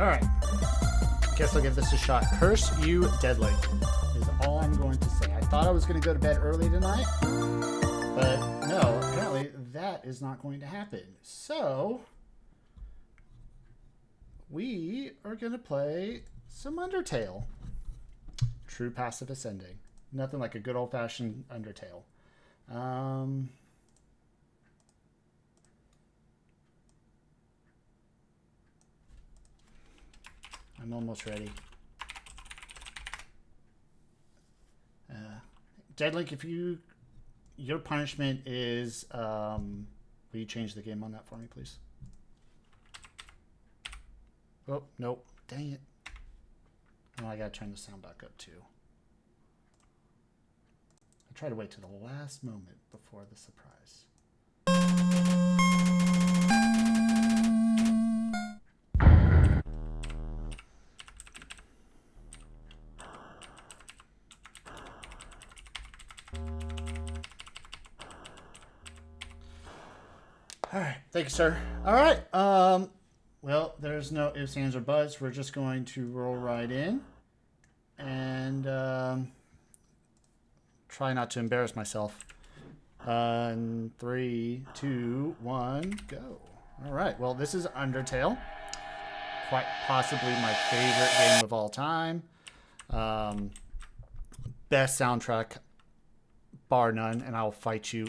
Alright. Guess I'll give this a shot. Curse you, Deadly, is all I'm going to say. I thought I was going to go to bed early tonight, but no, apparently that is not going to happen. So, we are going to play some Undertale. True Pacifist ending. Nothing like a good old-fashioned Undertale. I'm almost ready. Deadlink, if your punishment is, will you change the game on that for me, please? Oh, nope. Dang it. Oh, I gotta turn the sound back up too. I try to wait to the last moment before the surprise. All right, thank you, sir. All right, well, there's no ifs, ands, or buts. We're just going to roll right in and try not to embarrass myself. 3, 2, 1, go. All right, well, this is Undertale. Quite possibly my favorite game of all time. Best soundtrack, bar none, and I'll fight you.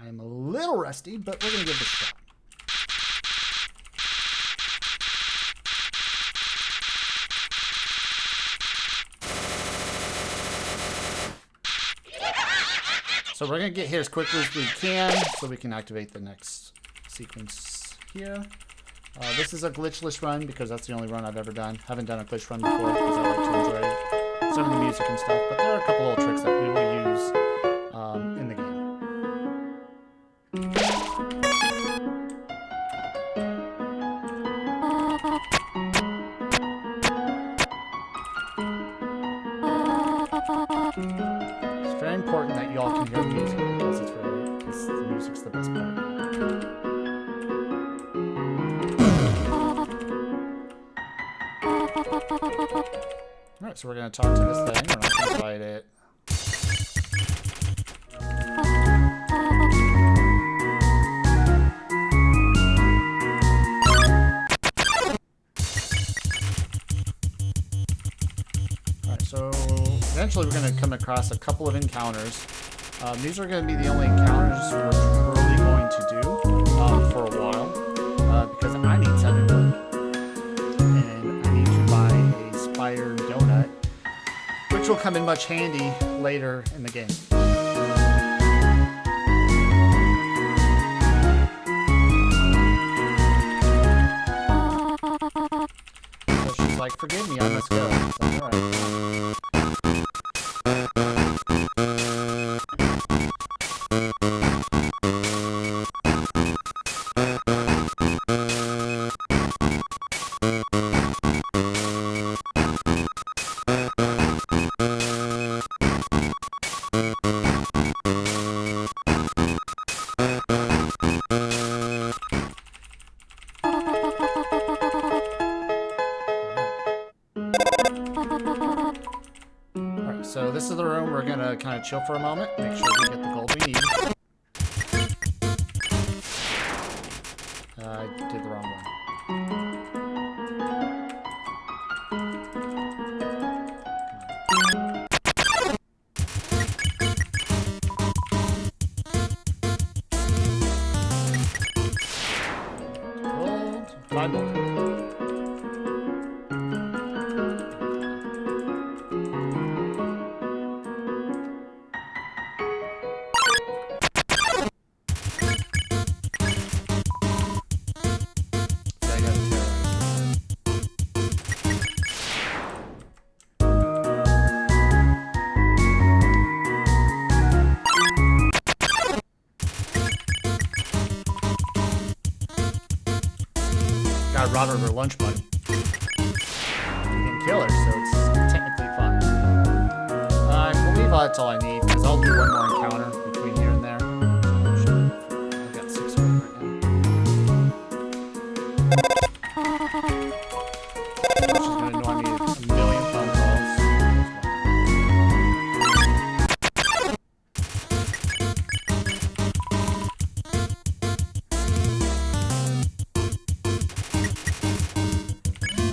I'm a little rusty, but we're going to give this a shot. So we're going to get here as quickly as we can so we can activate the next sequence here. This is a glitchless run because that's the only run I've ever done. Haven't done a glitch run before because I like to enjoy some of the music and stuff. But there are a couple little tricks that we will use in the game. It's very important that you all can hear the music because the music's the best part. Alright, so we're going to talk to this thing. We're not going to fight it. Alright, so eventually we're going to come across a couple of encounters. These are going to be the only encounters we're really going to do for a while because I need 7 wood. And I need to buy a Spire donut, which will come in much handy later in the game. So she's like, forgive me, I must go. It's like, all right. So this is the room we're gonna kind of chill for a moment, make sure we get the gold we need. I did the wrong one. Gold, 5 more. Rob her lunch money. You can kill her, so it's technically fun. I believe that's all I need, because I'll do one more encounter between here and there. I've got 6 of them right now. Which is going to annoy me a million phone calls.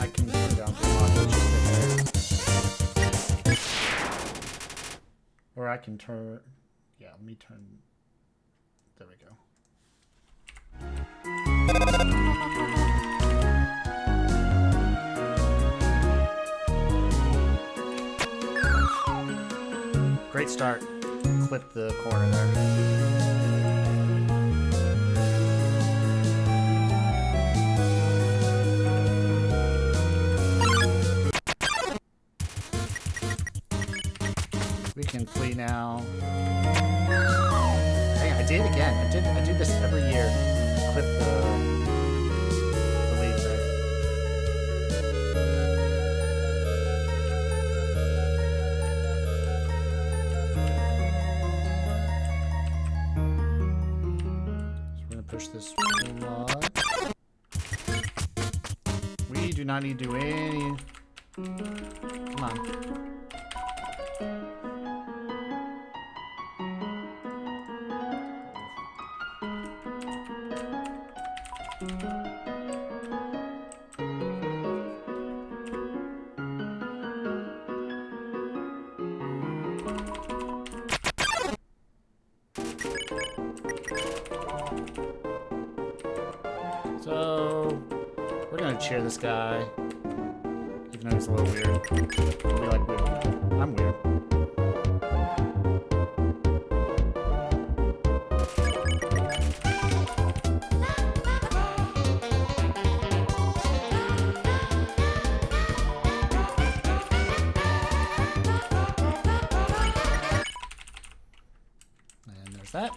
I can turn down the audio just a bit. Or I can turn... Yeah, let me turn... There we go. Great start. Clip the corner there. We can flee now. Hey, I did again. I do this every year. Clip the lead there. So we're gonna push this lot. We do not need to do any. Come on. So, we're gonna cheer this guy, even though he's a little weird. He'll be like, weird. I'm weird. And there's that.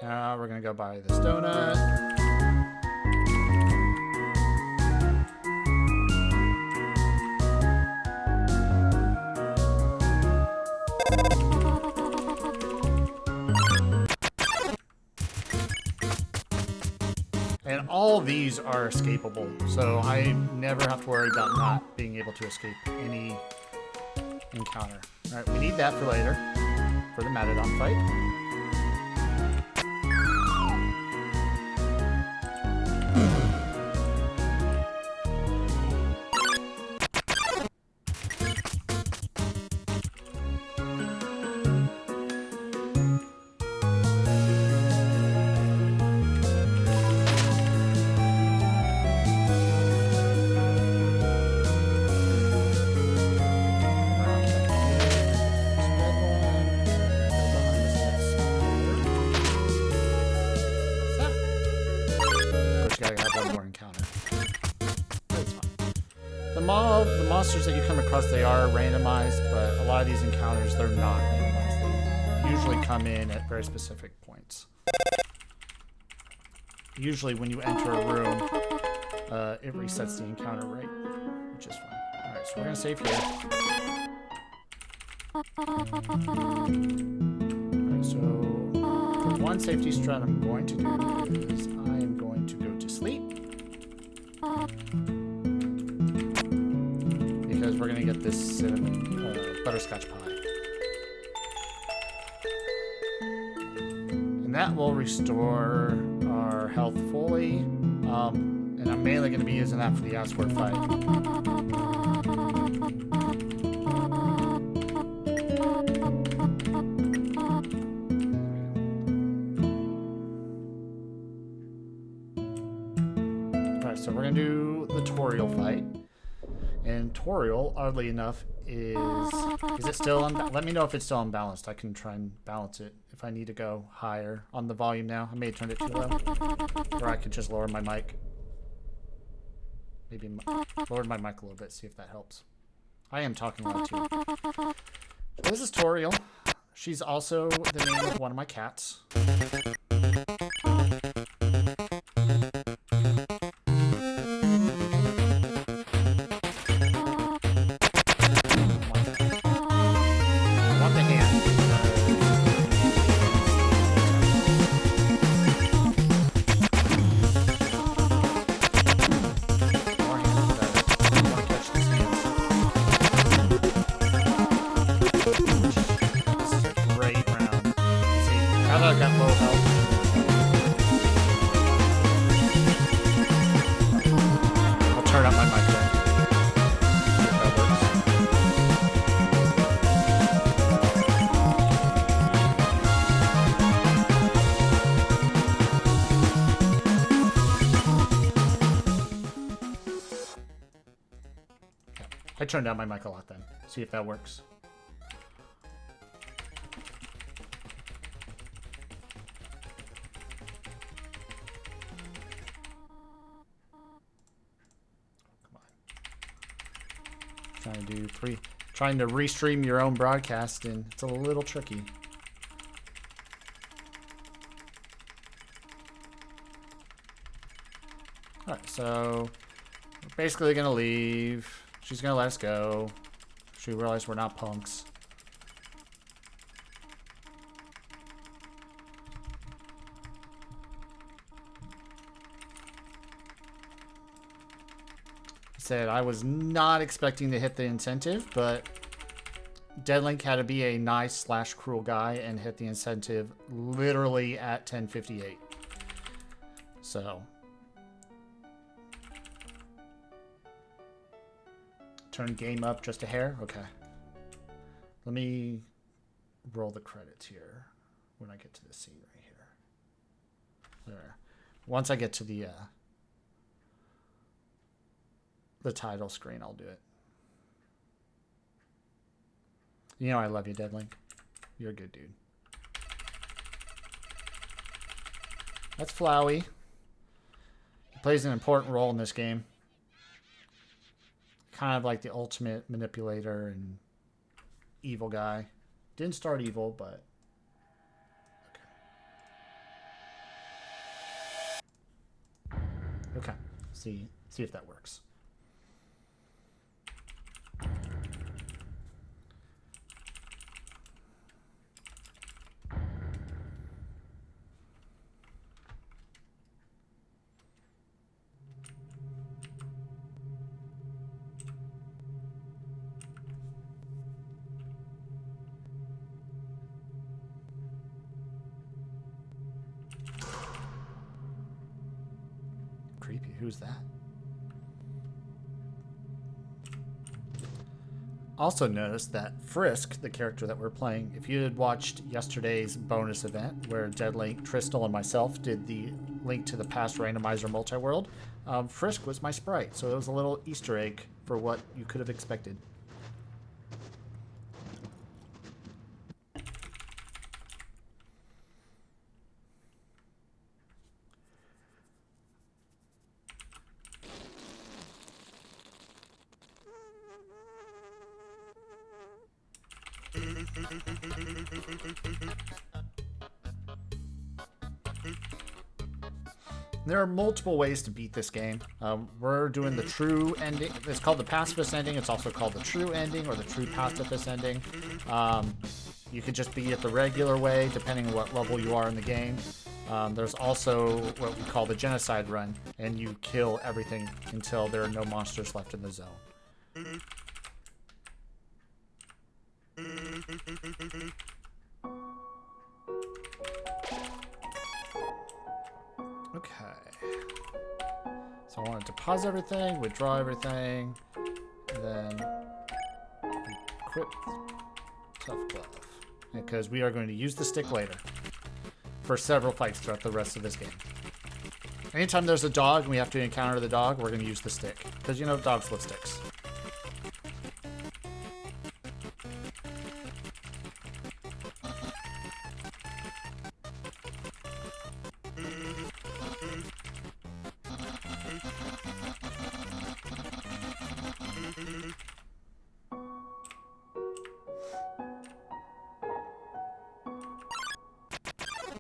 Now we're gonna go buy this donut. And all these are escapable, so I never have to worry about not being able to escape any encounter. Alright, we need that for later, for the Matadon fight. The monsters that you come across, they are randomized, but a lot of these encounters, they're not randomized. They usually come in at very specific points. Usually when you enter a room, it resets the encounter rate, which is fine. Alright, so we're going to save here. Alright, so the one safety strat I'm going to do is I am going to go to sleep. Because we're going to get this cinnamon butterscotch pie. And that will restore our health fully. And I'm mainly going to be using that for the Asword fight. Alright, so we're going to do the Toriel fight. And Toriel, oddly enough, is it still unbalanced? Let me know if it's still unbalanced. I can try and balance it if I need to go higher on the volume now. I may have turned it too low. Or I could just lower my mic. Maybe lower my mic a little bit, see if that helps. I am talking loud too. So this is Toriel. She's also the name of one of my cats. I've got low health. I'll turn up my mic then. See if that works. I turned down my mic a lot then. See if that works. Come on. Trying to restream your own broadcast, and it's a little tricky. Alright, so we're basically gonna leave. She's gonna let us go. She realized we're not punks. Said I was not expecting to hit the incentive, but Deadlink had to be a nice / cruel guy and hit the incentive literally at 10:58. So turn game up just a hair. Okay. Let me roll the credits here when I get to the scene right here. There. Once I get to the title screen, I'll do it. You know I love you, Deadlink. You're a good dude. That's Flowey. He plays an important role in this game. Kind of like the ultimate manipulator and evil guy. Didn't start evil, but okay. Okay. See if that works. Creepy. Who's that? Also noticed that Frisk, the character that we're playing, if you had watched yesterday's bonus event where Deadlink, Tristal, and myself did the Link to the Past randomizer multi-world, Frisk was my sprite, so it was a little Easter egg for what you could have expected. There are multiple ways to beat this game. We're doing the true ending. It's called the Pacifist ending. It's also called the true ending or the true Pacifist ending. You could just beat it the regular way, depending on what level you are in the game. There's also what we call the genocide run, and you kill everything until there are no monsters left in the zone. Okay. So I wanted to pause everything, withdraw everything, and then equip Tough Glove. Because we are going to use the stick later for several fights throughout the rest of this game. Anytime there's a dog and we have to encounter the dog, we're going to use the stick. Because, you know, dogs love sticks.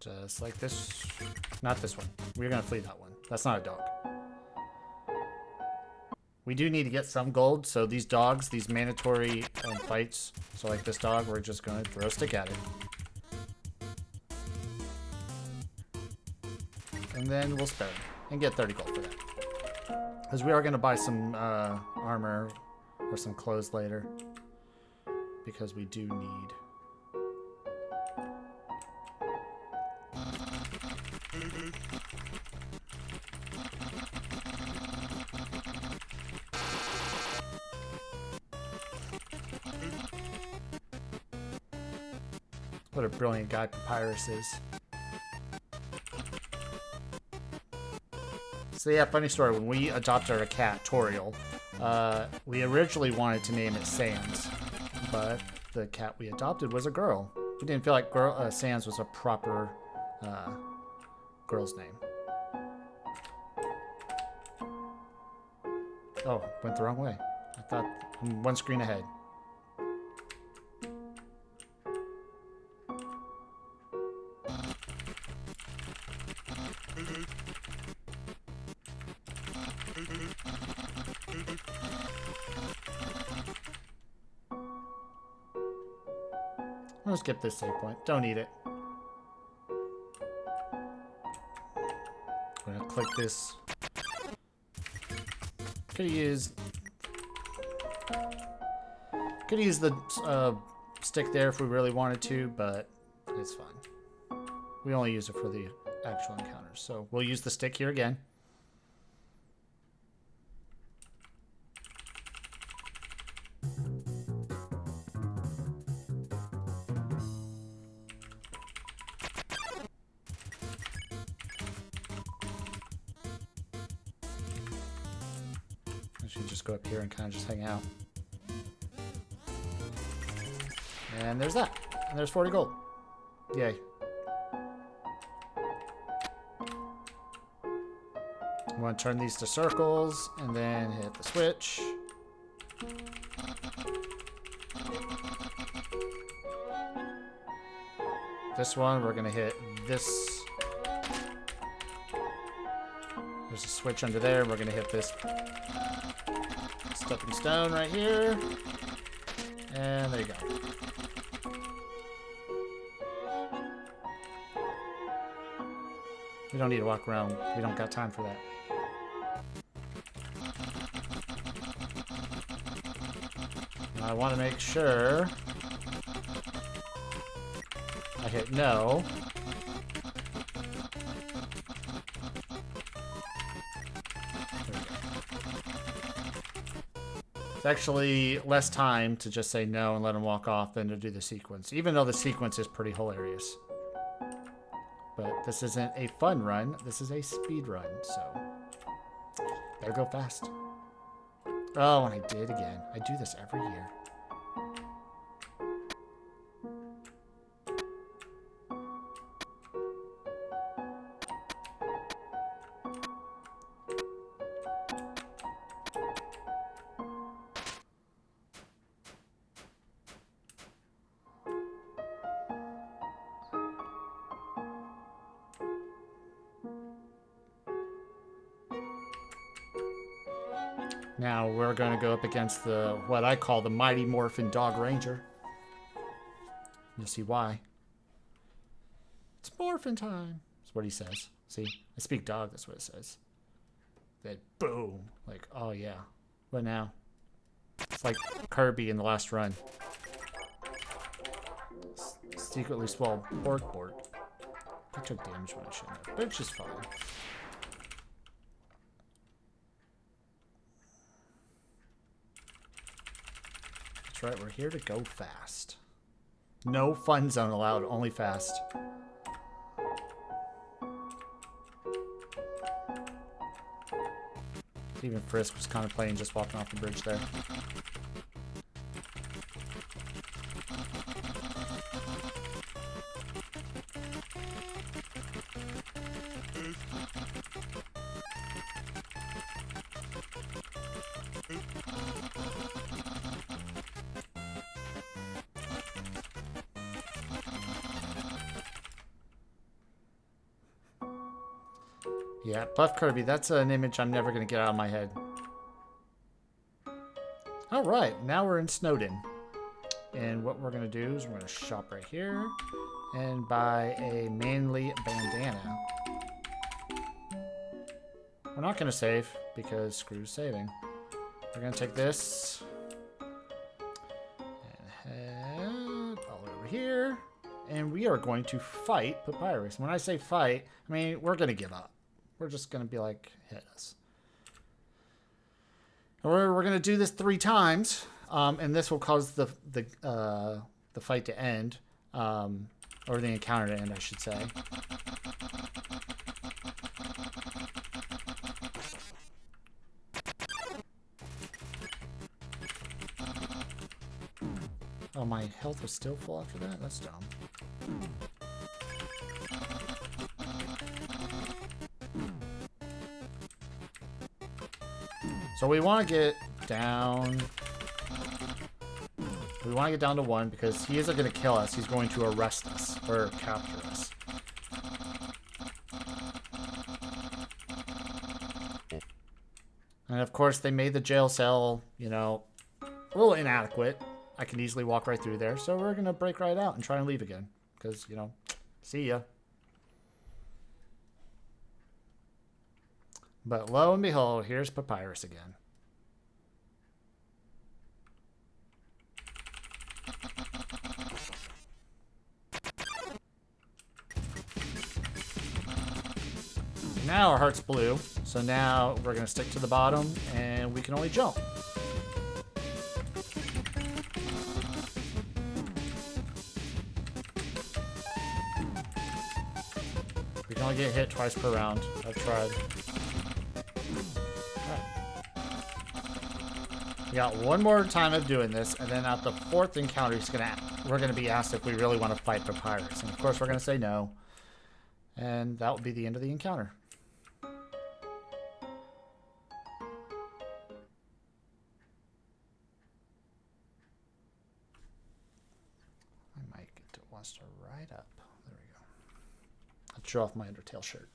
Just like this. Not this one. We're going to flee that one. That's not a dog. We do need to get some gold, so these dogs, these mandatory fights, so like this dog, we're just going to throw a stick at it. And then we'll spare it and get 30 gold for that. Because we are going to buy some armor or some clothes later. Because we do need What a brilliant guy Papyrus is. So yeah, funny story. When we adopted our cat, Toriel, we originally wanted to name it Sans, but the cat we adopted was a girl. We didn't feel like Sans was a proper girl's name. Oh, went the wrong way. I thought I'm one screen ahead. I'll skip this save point. Don't need it. I'm gonna click this. Could use the stick there if we really wanted to, but it's fine. We only use it for the actual encounters, so we'll use the stick here again. I should just go up here and kind of just hang out. And there's that. And there's 40 gold. Yay. I want to turn these to circles and then hit the switch. This one, we're going to hit this. There's a switch under there. We're going to hit this stepping stone right here. And there you go. We don't need to walk around. We don't got time for that. Now I want to make sure I hit no. It's actually less time to just say no and let him walk off than to do the sequence, even though the sequence is pretty hilarious. But this isn't a fun run, this is a speed run, so better go fast. Oh, and I did again. I do this every year. Now we're going to go up against the what I call the Mighty Morphin Dog Ranger. You'll see why. It's morphin time. That's what he says. See, I speak dog. That's what it says. Then boom, like oh yeah. What now? It's like Kirby in the last run. Secretly swallowed pork board. I took damage when I shouldn't have, but it's just fine. Right, we're here to go fast. No fun zone allowed, only fast. Even Frisk was kind of playing just walking off the bridge there. Yeah, Buff Kirby, that's an image I'm never going to get out of my head. Alright, now we're in Snowdin. And what we're going to do is we're going to shop right here and buy a manly bandana. We're not going to save because screw saving. We're going to take this and head all over here. and we are going to fight Papyrus. When I say fight, I mean we're going to give up. We're just going to be like, hit us. We're going to do this 3 times, and this will cause the fight to end, or the encounter to end, I should say. Oh, my health was still full after that? That's dumb. So we want to get down... We want to get down to 1 because he isn't going to kill us. He's going to arrest us or capture us. And of course, they made the jail cell, you know, a little inadequate. I can easily walk right through there. So we're going to break right out and try and leave again. Because, you know, see ya. But lo and behold, here's Papyrus again. Now our heart's blue, so now we're going to stick to the bottom, and we can only jump. We can only get hit twice per round. I've tried. We got 1 more time of doing this, and then at the 4th encounter, we're going to be asked if we really want to fight Papyrus. And of course, we're going to say no. And that will be the end of the encounter. I might get to wants to ride up. There we go. I'll show off my Undertale shirt.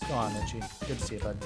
Go on, Itchy. Good to see you, bud.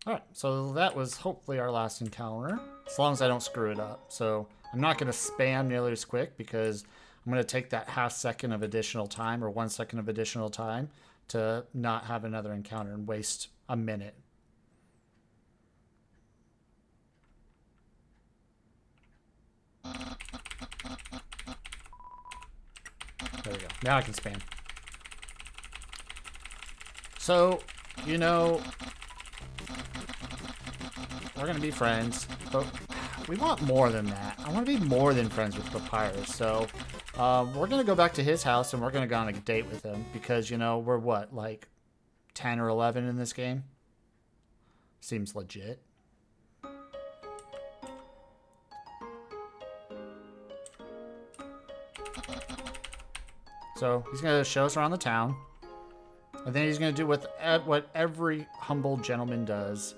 Alright, so that was hopefully our last encounter, as long as I don't screw it up. So I'm not going to spam nearly as quick because I'm going to take that ½ second of additional time or 1 second of additional time to not have another encounter and waste a minute. There we go. Now I can spam. So, you know, we're going to be friends, but we want more than that. I want to be more than friends with Papyrus, so we're going to go back to his house and we're going to go on a date with him because, you know, we're what, like 10 or 11 in this game? Seems legit. So he's going to show us around the town. And then he's going to do what every humble gentleman does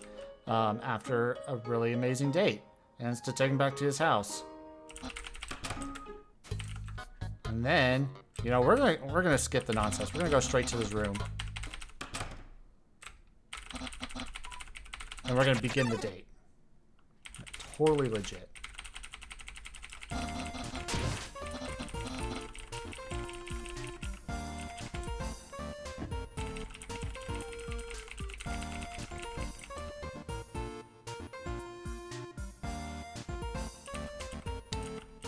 after a really amazing date. And it's to take him back to his house. And then, you know, we're gonna skip the nonsense. We're gonna go straight to his room. And we're gonna begin the date. Totally legit.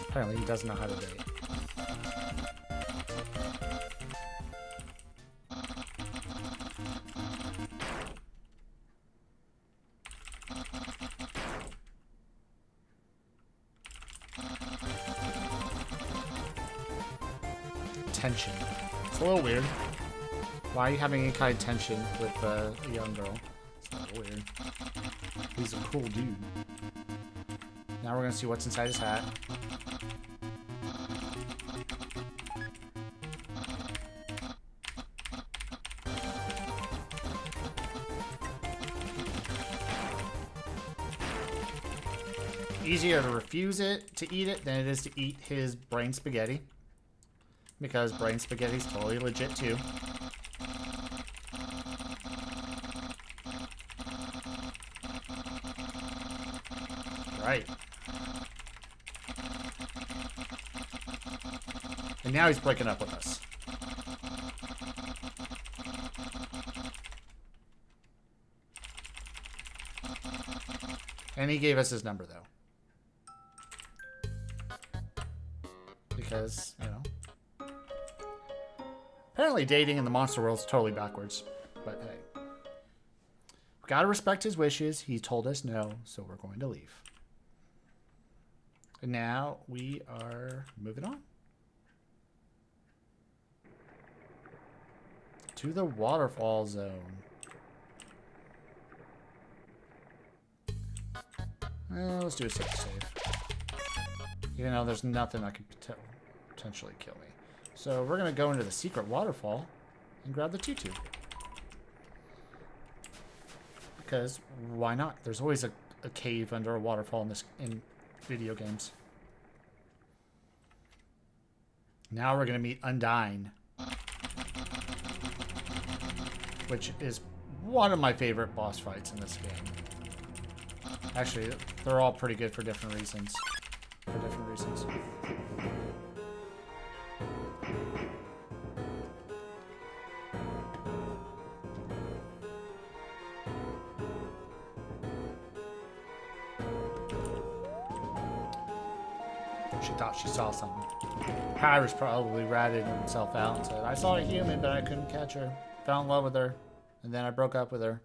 Apparently he doesn't know how to date. Tension. It's a little weird. Why are you having any kind of tension with a young girl? It's a little weird. He's a cool dude. Now we're gonna see what's inside his hat. easier to refuse it, to eat it, than it is to eat his brain spaghetti. Because brain spaghetti's totally legit too. Right. And now he's breaking up with us. And he gave us his number, though. Because, you know. Apparently dating in the monster world is totally backwards. But hey. We've got to respect his wishes. He told us no, so we're going to leave. And now we are moving on. To the waterfall zone. Let's do a safe save. Even though there's nothing that could potentially kill me. So we're going to go into the secret waterfall and grab the tutu. Because why not? There's always a cave under a waterfall in video games. Now we're going to meet Undyne. Which is one of my favorite boss fights in this game. Actually, they're all pretty good for different reasons. She thought she saw something. Pyrus probably ratted himself out and said, I saw a human, but I couldn't catch her. Fell in love with her, and then I broke up with her.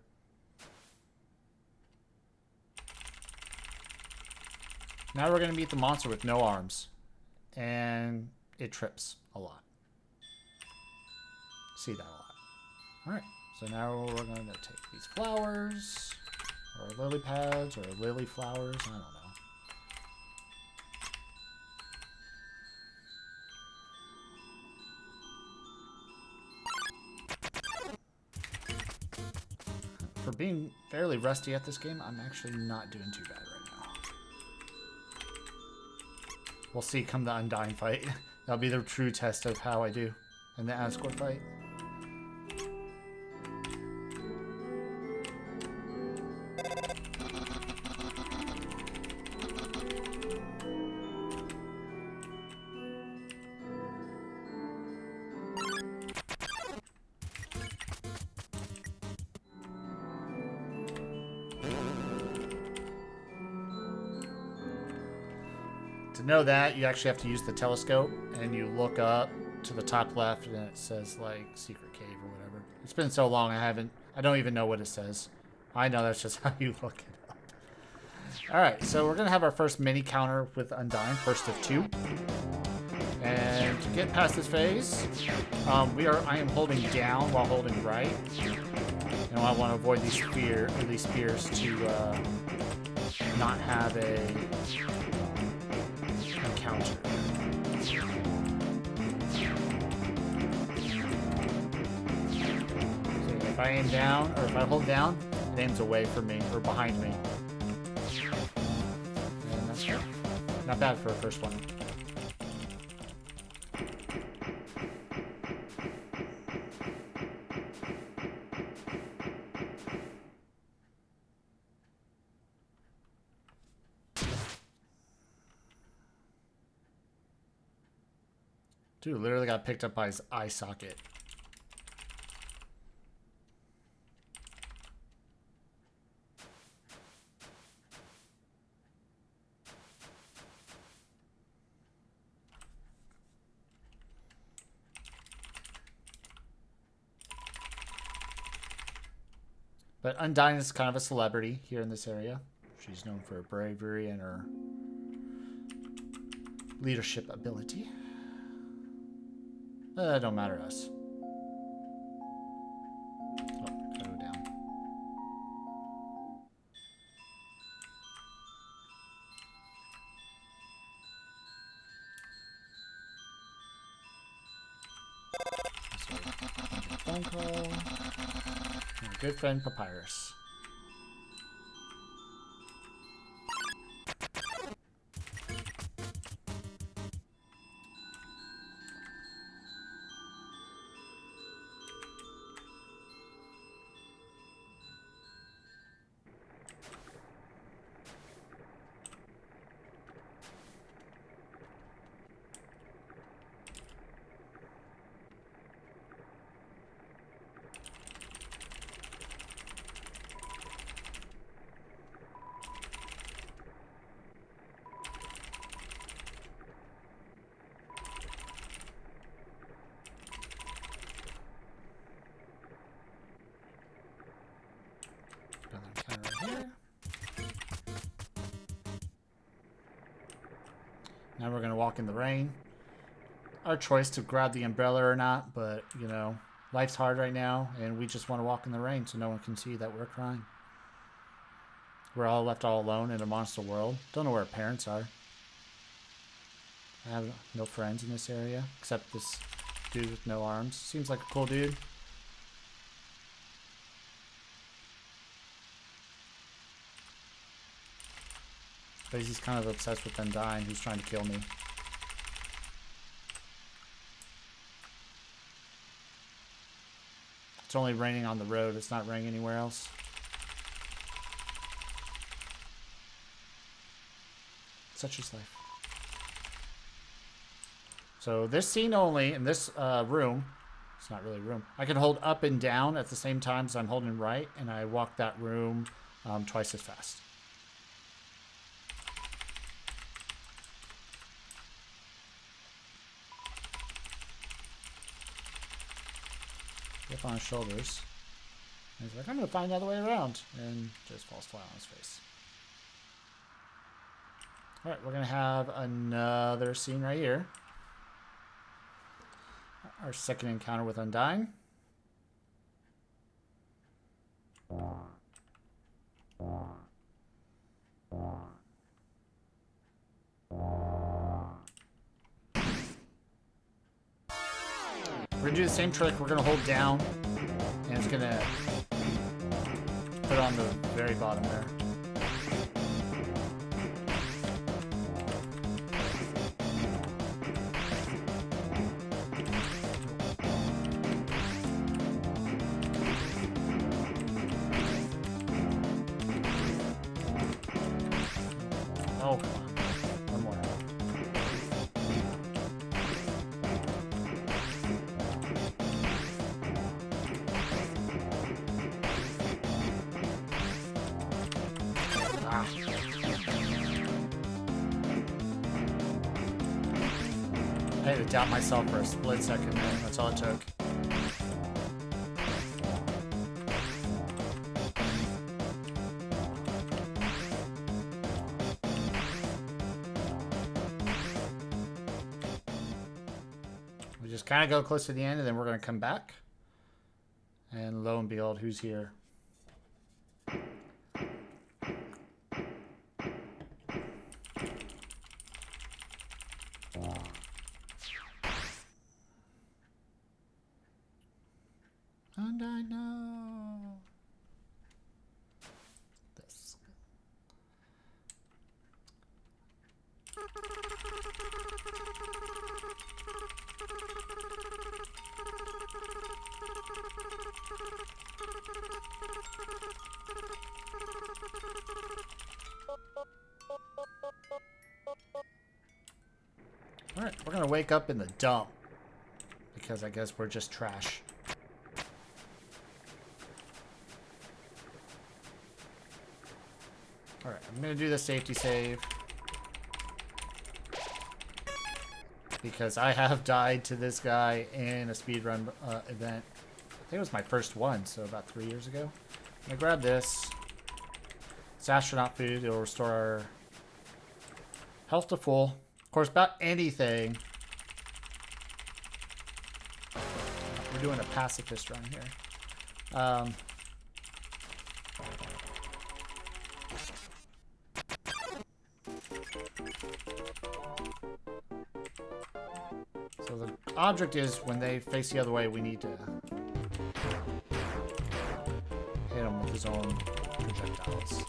Now we're going to meet the monster with no arms. And it trips a lot. See that a lot. Alright, so now we're going to take these flowers, or lily pads, or lily flowers, I don't know. For being fairly rusty at this game, I'm actually not doing too bad right now. We'll see come the Undyne fight. That'll be the true test of how I do in the Asgore fight. To know that, you actually have to use the telescope, and you look up to the top left, and it says, like, secret cave or whatever. It's been so long, I don't even know what it says. I know that's just how you look it up. Alright, so we're going to have our first mini counter with Undyne, first of two. And to get past this phase, I am holding down while holding right. And I want to avoid these spears to not have a encounter. So if I aim down, or if I hold down, it aims away from me, or behind me. And that's good. Not bad for a first one. Dude, literally got picked up by his eye socket. But Undyne is kind of a celebrity here in this area. She's known for her bravery and her leadership ability. Don't matter to us. Oh, gotta go down. So, phone call. My good friend Papyrus. Now we're gonna walk in the rain. Our choice to grab the umbrella or not, but you know, life's hard right now, and we just want to walk in the rain so no one can see that we're crying. We're all left all alone in a monster world. Don't know where our parents are. I have no friends in this area except this dude with no arms. Seems like a cool dude. But he's kind of obsessed with Undyne, who's trying to kill me. It's only raining on the road. It's not raining anywhere else. Such is life. So this scene only, in this room, it's not really a room. I can hold up and down at the same time as I'm holding right, and I walk that room twice as fast. Up on his shoulders. And he's like, I'm going to find another way around. And just falls flat on his face. Alright, we're going to have another scene right here. Our second encounter with Undyne. We're going to do the same trick. We're going to hold down, and it's going to put it on the very bottom there. Oh, come on. One more. Ah. I had to doubt myself for a split second, man. That's all it took. We just kind of go close to the end, and then we're going to come back. And lo and behold, who's here? And I know this. All right, we're gonna wake up in the dump because I guess we're just trash. Alright, I'm going to do the safety save. Because I have died to this guy in a speedrun event. I think it was my first one, so about 3 years ago. I'm going to grab this. It's astronaut food. It'll restore our health to full. Of course, about anything. We're doing a pacifist run here. So the object is when they face the other way, we need to hit him with his own projectiles.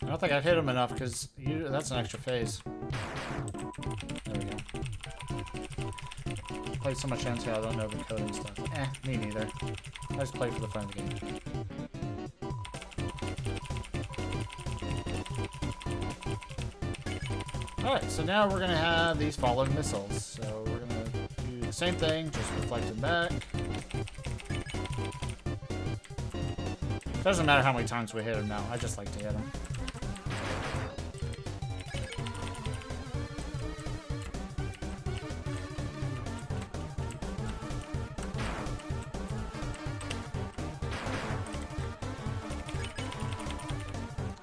I don't think I've hit him enough because that's an extra phase. There we go. Played so much Undertale, I don't know the code and stuff. Me neither. I just play for the fun of the game. Alright, so now we're going to have these falling missiles. So we're going to do the same thing, just reflect them back. Doesn't matter how many times we hit them now, I just like to hit them.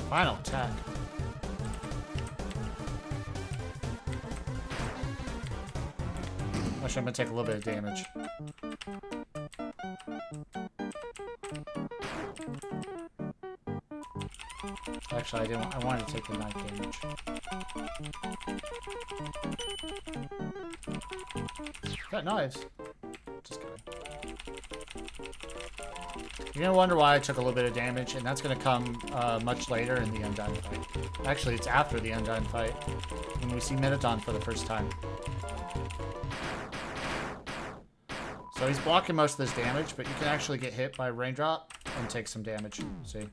Final attack. Actually, I'm gonna take a little bit of damage. Actually, I didn't. I wanted to take the knife damage. Got knives. Just kidding. You're gonna wonder why I took a little bit of damage, and that's gonna come much later in the Undyne fight. Actually, it's after the Undyne fight, when we see Minotaur for the first time. So he's blocking most of this damage, but you can actually get hit by a raindrop and take some damage. See?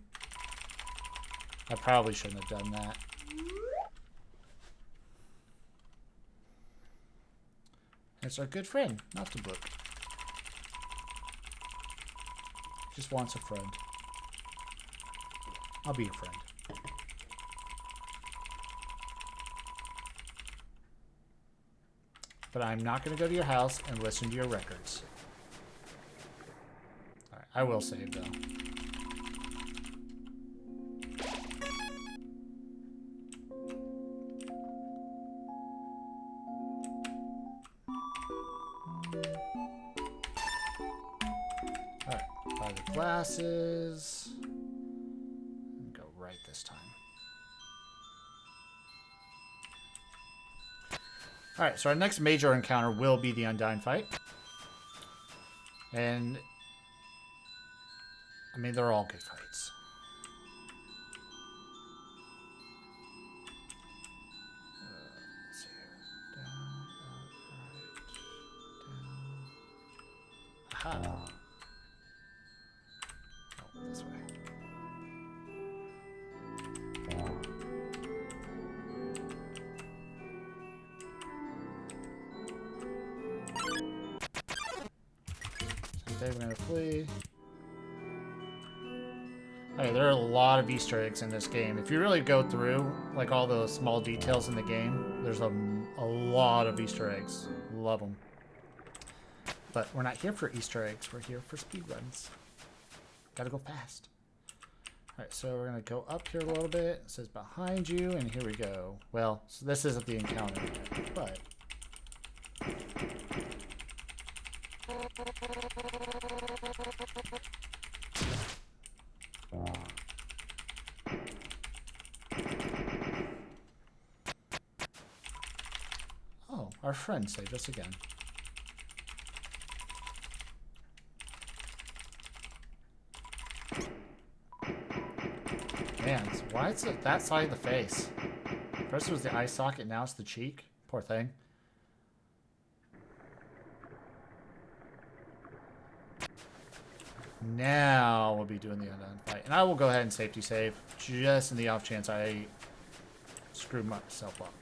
I probably shouldn't have done that. It's our good friend, not the book. Just wants a friend. I'll be your friend. But I'm not going to go to your house and listen to your records. Alright, I will save though. Alright, buy the glasses. And go right this time. Alright, so our next major encounter will be the Undyne fight. And I mean, they're all good fights. Let's see here. Down, up, right, down. Aha. Oh, this way. So we're gonna flee. Okay, there are a lot of Easter eggs in this game. If you really go through, like, all the small details in the game, there's a lot of Easter eggs. Love them. But we're not here for Easter eggs. We're here for speedruns. Gotta go fast. Alright, so we're gonna go up here a little bit. It says behind you, and here we go. Well, so this isn't the encounter yet, but... Oh, our friend saved us again. Man, why is it that side of the face? First it was the eye socket, now it's the cheek. Poor thing. Now we'll be doing the Undyne fight. And I will go ahead and safety save, just in the off chance I screw myself up.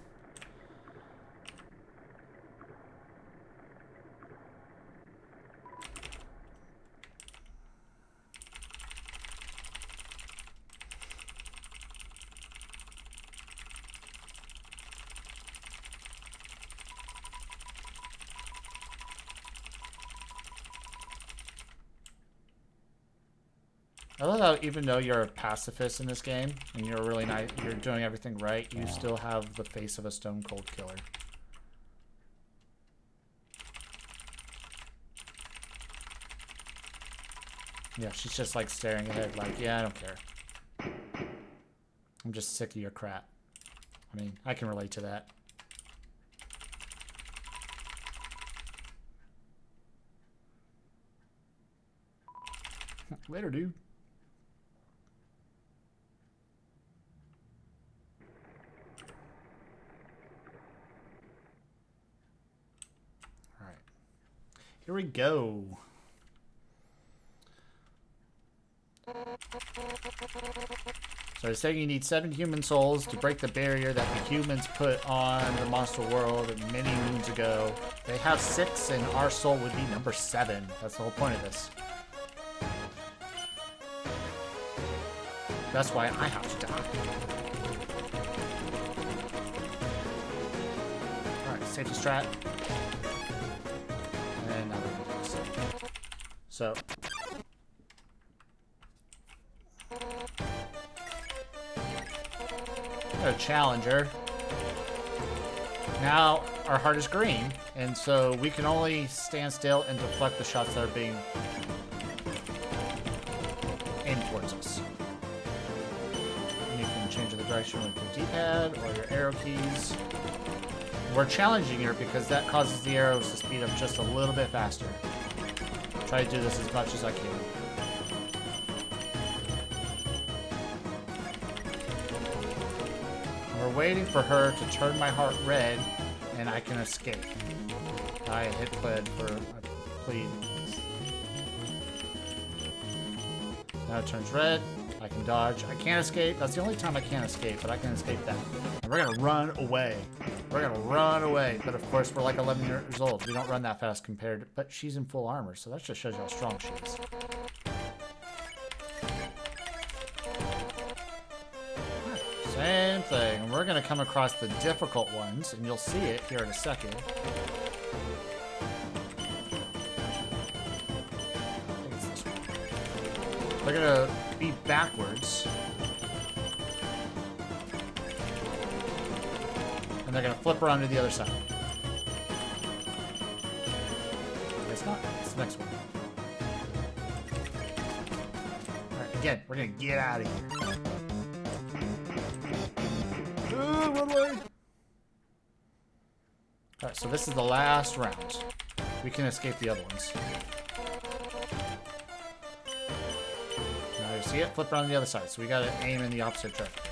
I love how even though you're a pacifist in this game and you're really nice, you're doing everything right, you still have the face of a stone cold killer. Yeah, she's just like staring ahead like, yeah, I don't care. I'm just sick of your crap. I mean, I can relate to that. Later, dude. Here we go. So it's saying you need 7 human souls to break the barrier that the humans put on the monster world many moons ago. They have 6, and our soul would be number 7. That's the whole point of this. That's why I have to die. Alright, safety strat. And now we're going to do this. So. A challenger. Now our heart is green, and so we can only stand still and deflect the shots that are being aimed towards us. And you can change the direction with your D-pad or your arrow keys. We're challenging here because that causes the arrows to speed up just a little bit faster. Try to do this as much as I can. We're waiting for her to turn my heart red, and I can escape. I hit plead for a plead. Now it turns red. I can dodge. I can't escape. That's the only time I can't escape, but I can escape that. And we're gonna run away. We're gonna run away. But of course, we're like 11 years old. We don't run that fast compared to, but she's in full armor, so that just shows you how strong she is. Same thing. We're going to come across the difficult ones, and you'll see it here in a second. I think it's this one. They're going to be backwards. And they're going to flip around to the other side. It's not. It's the next one. Alright, again, we're going to get out of here. Run away! Alright, so this is the last round. We can escape the other ones. Now you see it? Flip around the other side. So we gotta aim in the opposite direction.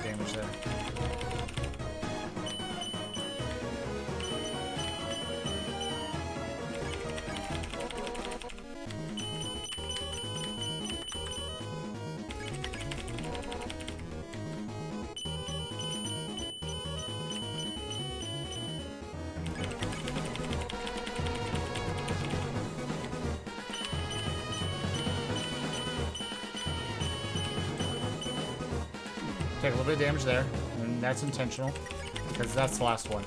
Damage there. Take a little bit of damage there, and that's intentional, because that's the last one.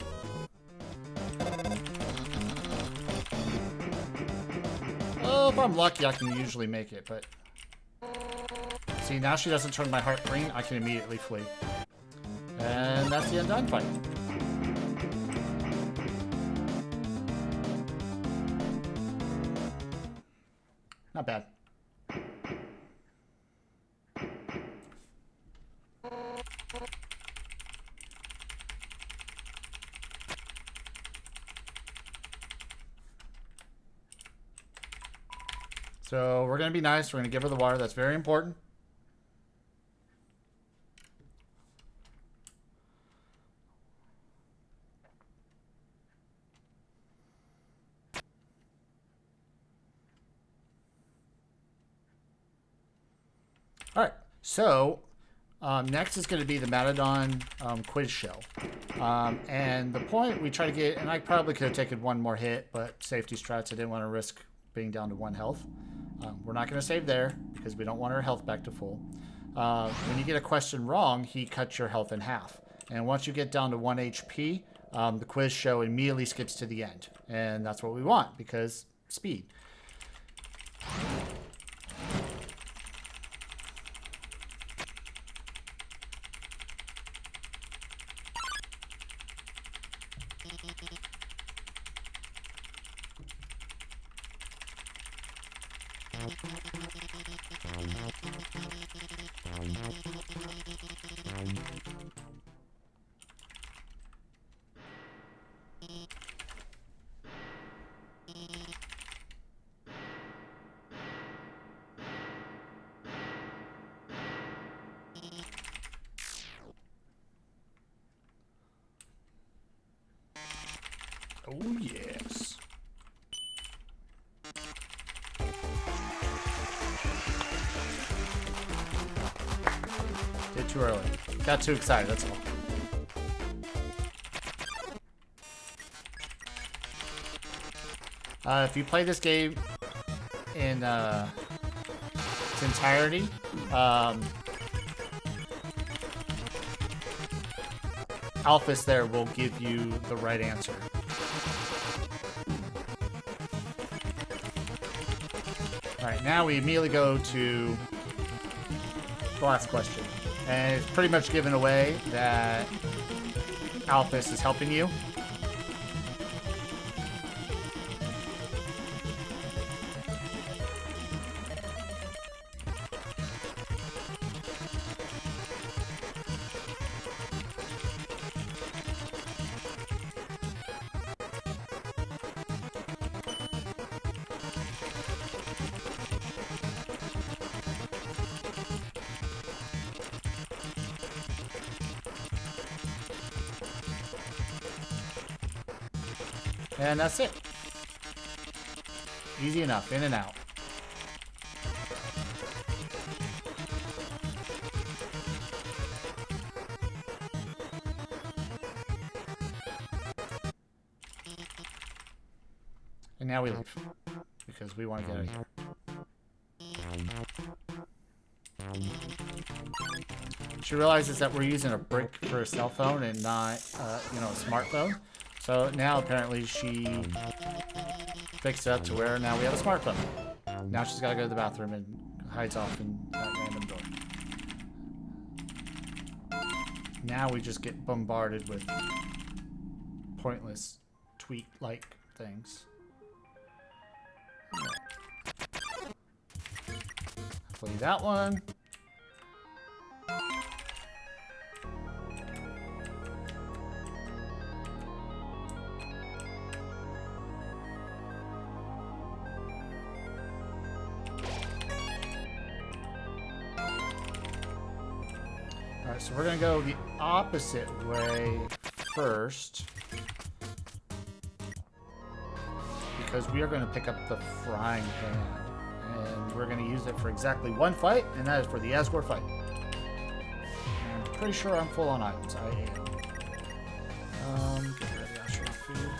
Oh, if I'm lucky, I can usually make it, but... See, now she doesn't turn my heart green, I can immediately flee. And that's the Undyne fight. Not bad. So we're going to be nice. We're going to give her the water. That's very important. All right. So next is going to be the Matadon quiz show. And the point we try to get, and I probably could have taken one more hit, but safety strats, I didn't want to risk being down to 1 health. We're not going to save there because we don't want our health back to full. When you get a question wrong, he cuts your health in half. And once you get down to 1 HP, the quiz show immediately skips to the end. And that's what we want because speed. Oh, yes. Did too early. Got too excited, that's all. If you play this game in its entirety, Alphys there will give you the right answer. Alright, now we immediately go to the last question. And it's pretty much given away that Alphys is helping you. And that's it. Easy enough, in and out. And now we leave, because we want to get out of here. She realizes that we're using a brick for a cell phone and not, you know, a smartphone. So now apparently she fixed it up to where now we have a smartphone. Now she's got to go to the bathroom and hides off in that random door. Now we just get bombarded with pointless tweet-like things. Hopefully that one. Alright, so we're gonna go the opposite way first. Because we are going to pick up the frying pan. And we're going to use it for exactly one fight, and that is for the Asgore fight. And I'm pretty sure I'm full on items. I am. Get rid of the Astral food.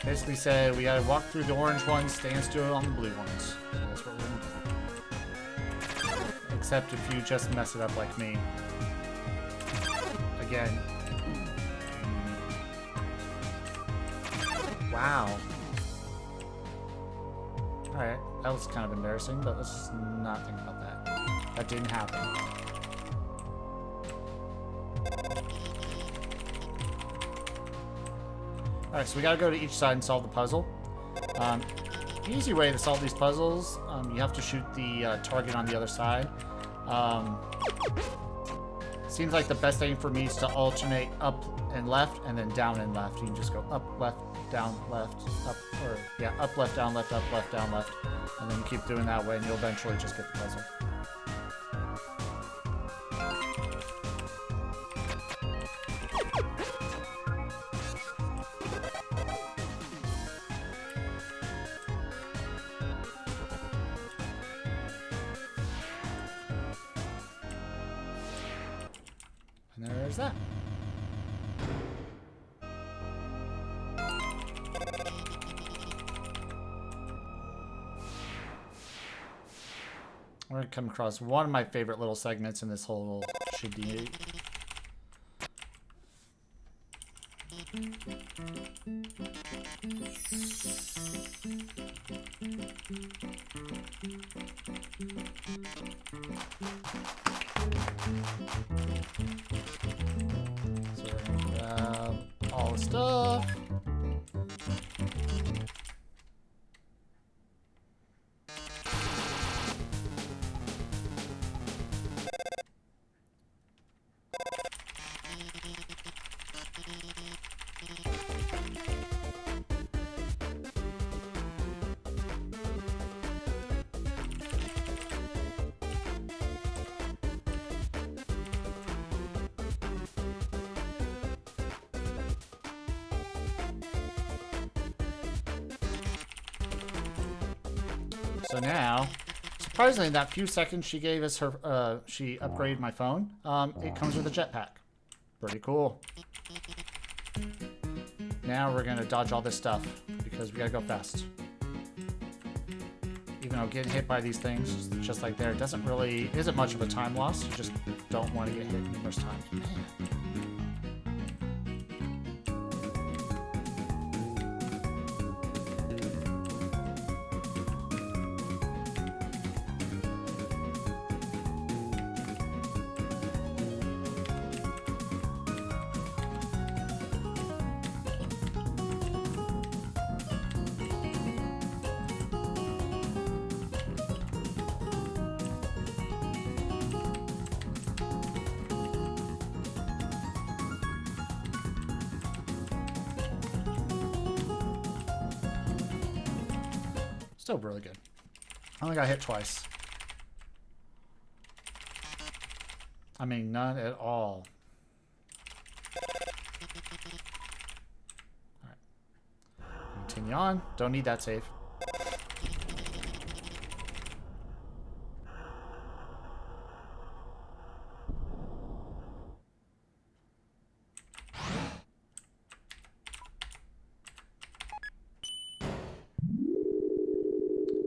Basically said we gotta walk through the orange ones, stand still on the blue ones. So that's what we're gonna do. Except if you just mess it up like me. Again. Wow. Alright, that was kind of embarrassing, but let's not think about that. That didn't happen. Alright, so we gotta go to each side and solve the puzzle. The easy way to solve these puzzles, you have to shoot the target on the other side. Seems like the best thing for me is to alternate up and left, and then down and left. You can just go up, left, down, left, up, or yeah, up, left, down, left, down, left. And then you keep doing that way, and you'll eventually just get the puzzle. And there's that. We're going to come across one of my favorite little segments in this whole shitty. So we're going to grab all the stuff. So now, surprisingly, that few seconds she gave us her, she upgraded my phone. It comes with a jetpack. Pretty cool. Now we're gonna dodge all this stuff because we gotta go fast. Even though getting hit by these things, just like there, isn't much of a time loss. You just don't want to get hit numerous times. Man. Still really good. I only got hit twice. I mean, none at all. Alright. Continue on. Don't need that save.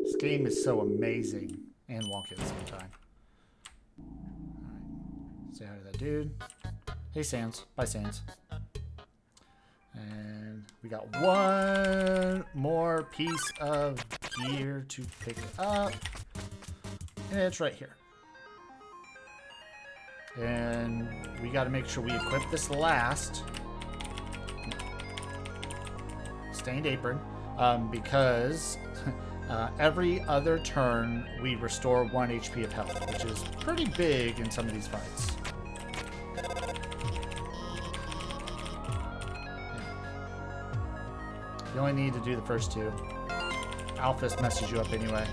This game is so amazing and wonky at the same time. Alright. Say hi to that dude. Hey, Sans. Bye, Sans. And we got one more piece of gear to pick up. And it's right here. And we got to make sure we equip this last stained apron because every other turn we restore 1 HP of health, which is pretty big in some of these fights. You only need to do the first two. Alphys messes you up anyway.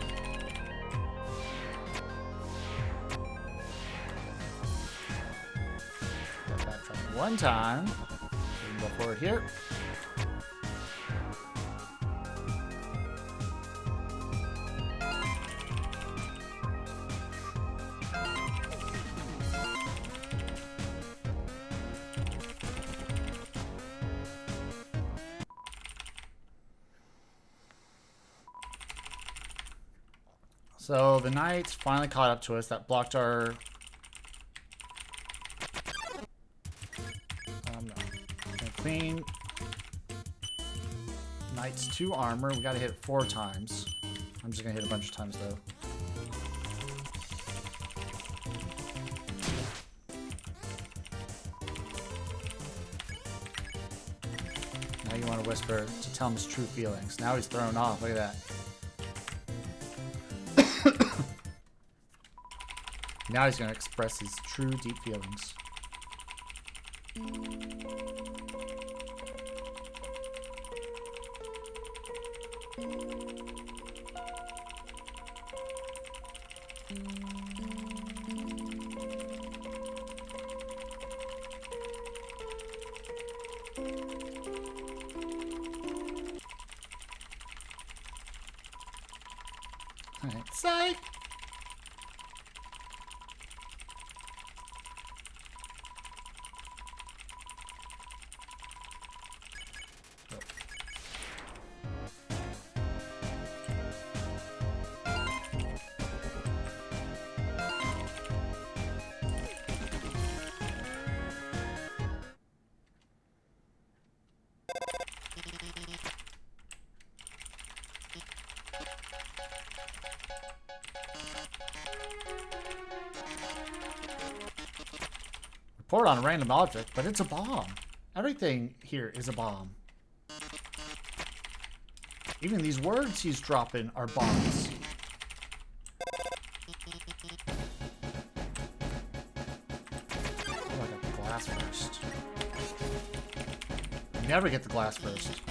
Get that from one time. We can go forward here. So the knights finally caught up to us. That blocked our... no. Clean. Knights 2 armor. We gotta hit it 4 times. I'm just gonna hit a bunch of times though. Now you want to whisper to tell him his true feelings. Now he's thrown off. Look at that. Now he's going to express his true, deep feelings. All right, psych! Report on a random object, but it's a bomb. Everything here is a bomb. Even these words he's dropping are bombs. Oh, I got the glass first. You never get the glass first.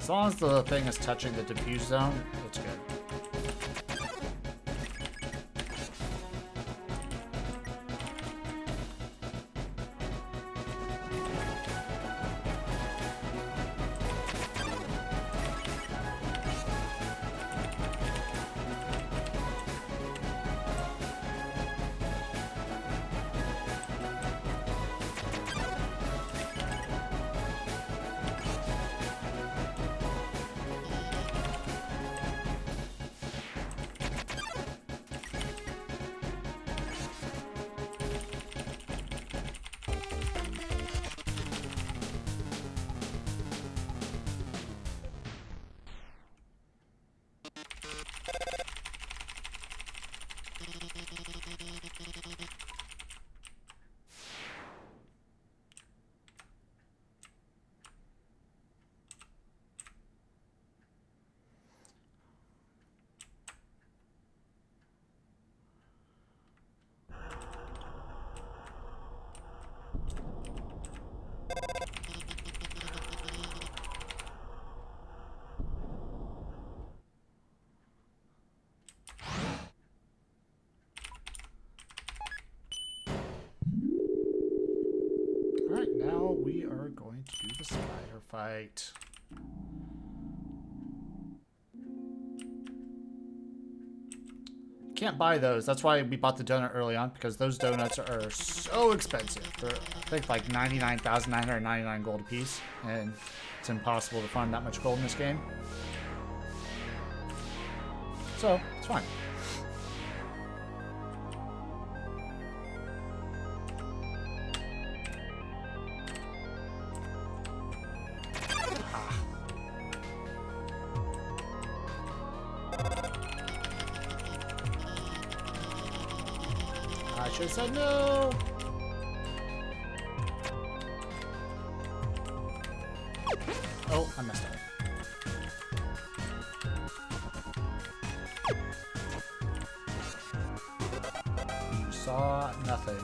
As long as the thing is touching the diffuse zone, it's good. are going to do the spider fight. Can't buy those. That's why we bought the donut early on, because those donuts are so expensive. They're, I think, like 99,999 gold a piece, and it's impossible to find that much gold in this game. So, it's fine. I should have said no. Oh, I messed up. You saw nothing.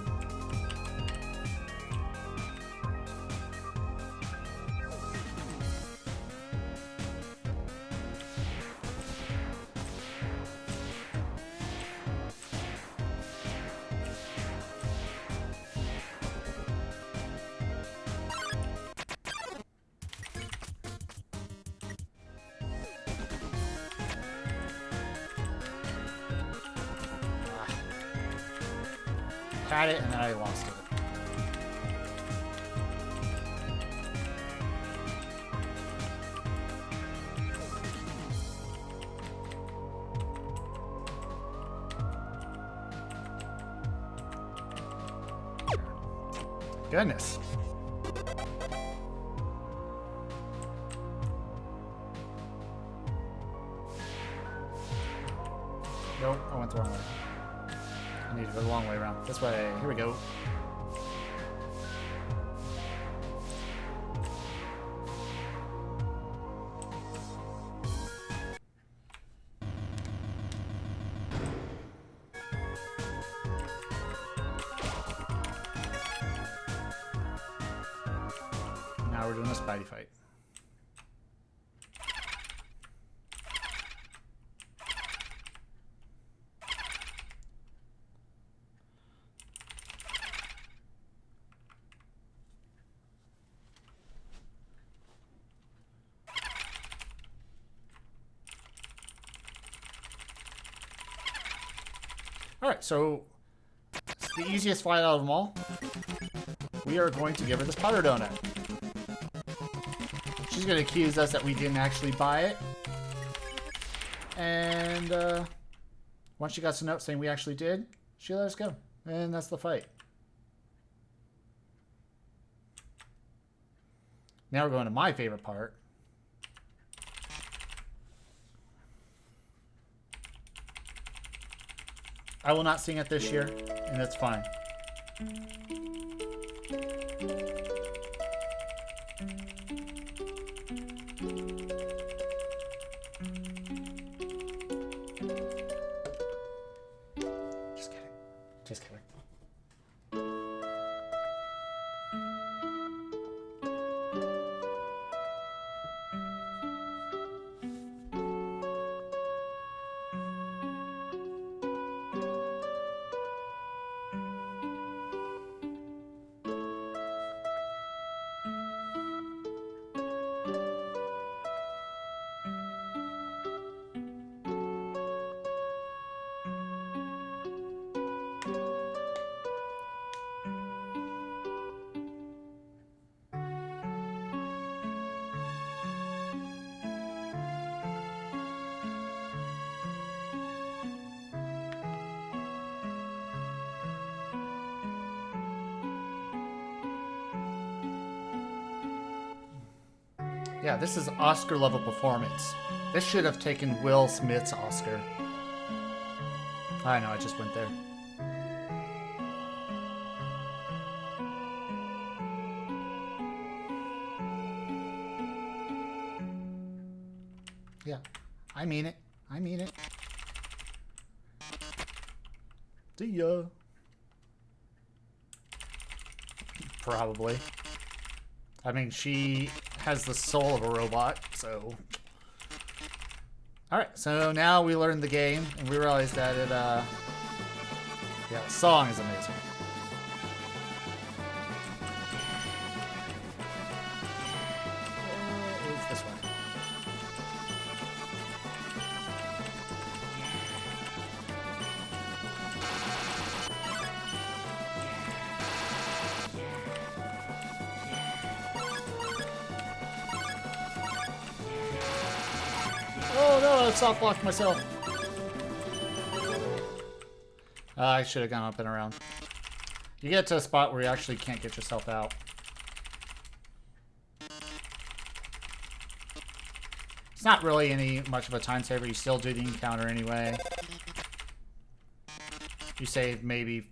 Had it and then I lost it. Goodness. Nope, I went the wrong way. I need to go the long way around. This way. Here we go. Now we're doing a Spidey fight. Alright, so it's the easiest fight out of them all. We are going to give her this powder donut. She's going to accuse us that we didn't actually buy it. And once she got a note saying we actually did, she let us go. And that's the fight. Now we're going to my favorite part. I will not sing it this year, and that's fine. Just kidding. Just kidding. Yeah, this is Oscar level performance. This should have taken Will Smith's Oscar. I know, I just went there. Yeah, I mean it. I mean it. See ya. Probably. I mean, she has the soul of a robot, so... Alright, so now we learned the game, and we realized that it, yeah, the song is amazing. soft blocked myself. I should have gone up and around. You get to a spot where you actually can't get yourself out. It's not really any much of a time saver. You still do the encounter anyway. You save maybe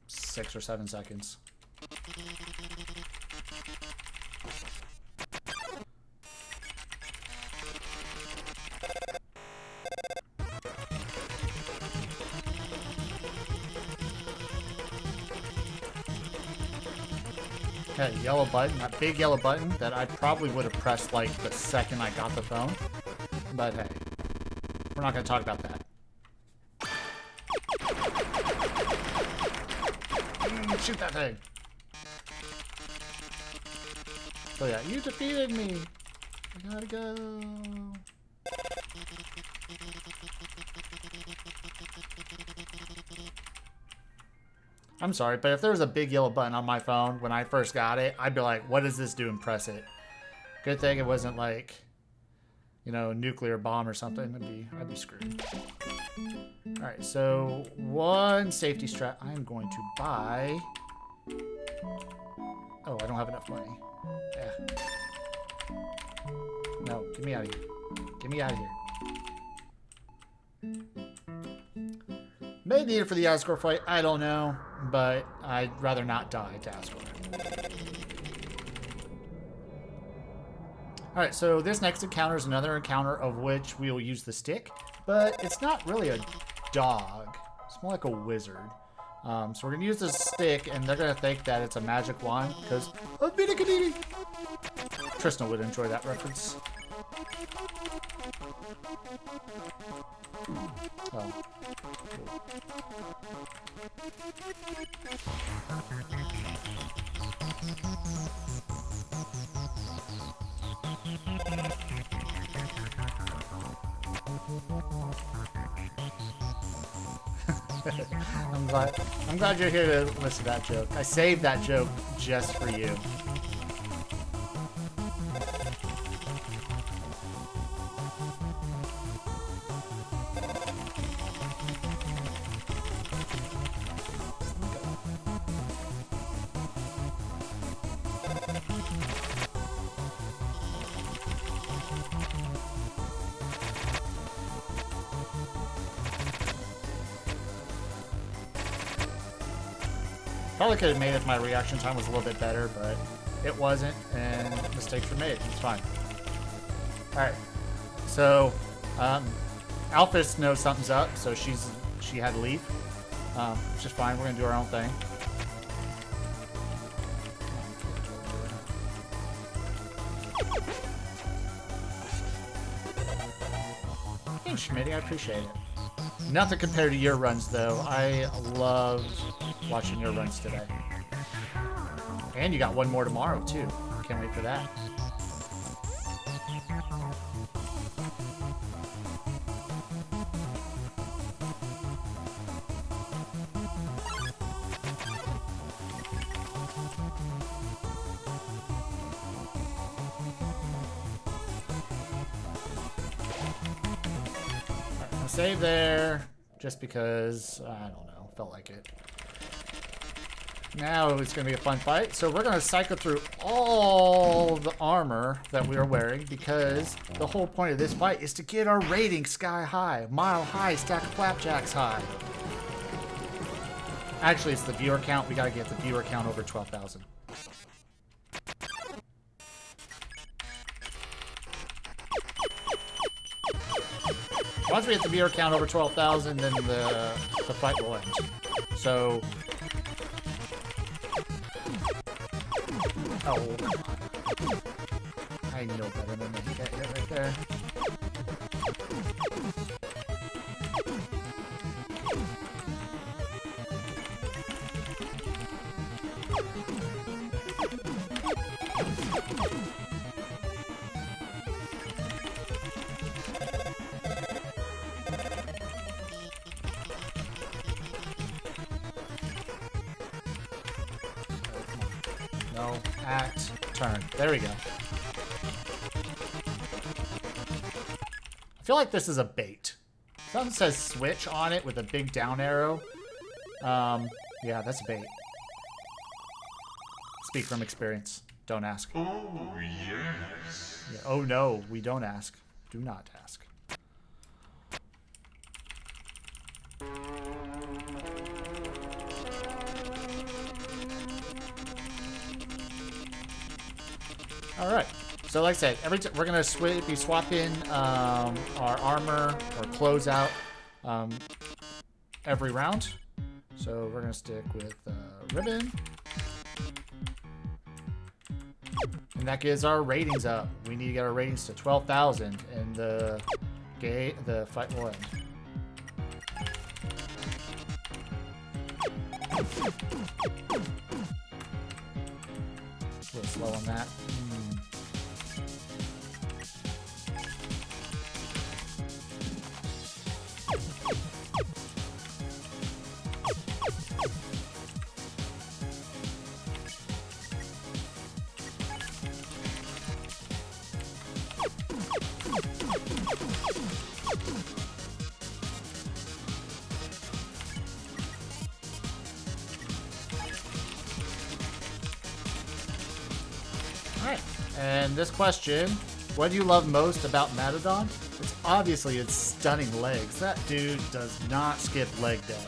6 or 7 seconds. That yellow button, that big yellow button that I probably would have pressed like the second I got the phone. But hey, we're not going to talk about that. Shoot that thing. So yeah, you defeated me. I gotta go. I'm sorry, but if there was a big yellow button on my phone when I first got it, I'd be like, what does this do? And press it. Good thing it wasn't like, you know, nuclear bomb or something. I'd be screwed. Alright, so one safety strap. I'm going to buy. Oh, I don't have enough money. Yeah. No, get me out of here. Get me out of here. May need it for the Asgore fight, I don't know, but I'd rather not die to Asgore. Alright, so this next encounter is another encounter of which we will use the stick, but it's not really a dog. It's more like a wizard. So we're going to use this stick, and they're going to think that it's a magic wand, because of Beta Kadimi! Tristan would enjoy that reference. Oh. I'm glad you're here to listen to that joke. I saved that joke just for you. Probably could have made it if my reaction time was a little bit better, but it wasn't, and mistakes were made. It's fine. Alright. So, Alphys knows something's up, so she had to leave. Which is fine. We're going to do our own thing. Thanks, Schmitty. I appreciate it. Nothing compared to your runs, though. I loved watching your runs today. And you got one more tomorrow, too. Can't wait for that. Save there, just because, I don't know, felt like it. Now it's going to be a fun fight. So we're going to cycle through all the armor that we are wearing, because the whole point of this fight is to get our rating sky high. Mile high, stack of flapjacks high. Actually, it's the viewer count. We got to get the viewer count over 12,000. Once we hit the viewer count over 12,000, then the fight will end. So... Oh. I know better than to get hit right there. No, act, turn. There we go. I feel like this is a bait. Something says switch on it with a big down arrow. Yeah, that's a bait. Speak from experience. Don't ask. Oh, yes. Yeah, oh no, we don't ask. Do not ask. All right. So like I said, we're gonna be swapping our armor or clothes out every round. So we're gonna stick with ribbon, and that gives our ratings up. We need to get our ratings to 12,000, and the fight will end. A little slow on that. Alright, and this question, what do you love most about Matadon? It's obviously its stunning legs. That dude does not skip leg day.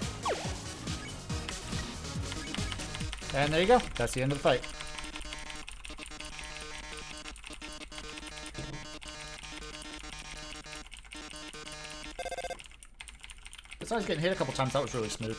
And there you go. That's the end of the fight. Besides getting hit a couple times, that was really smooth.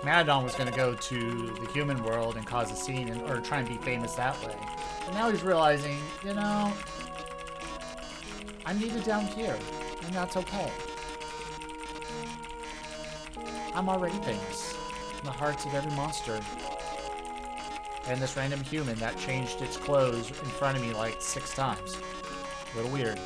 Matadon was going to go to the human world and cause a scene or try and be famous that way. But now he's realizing, you know, I'm needed down here, and that's okay. I'm already famous in the hearts of every monster. And this random human that changed its clothes in front of me like 6 times. A little weird.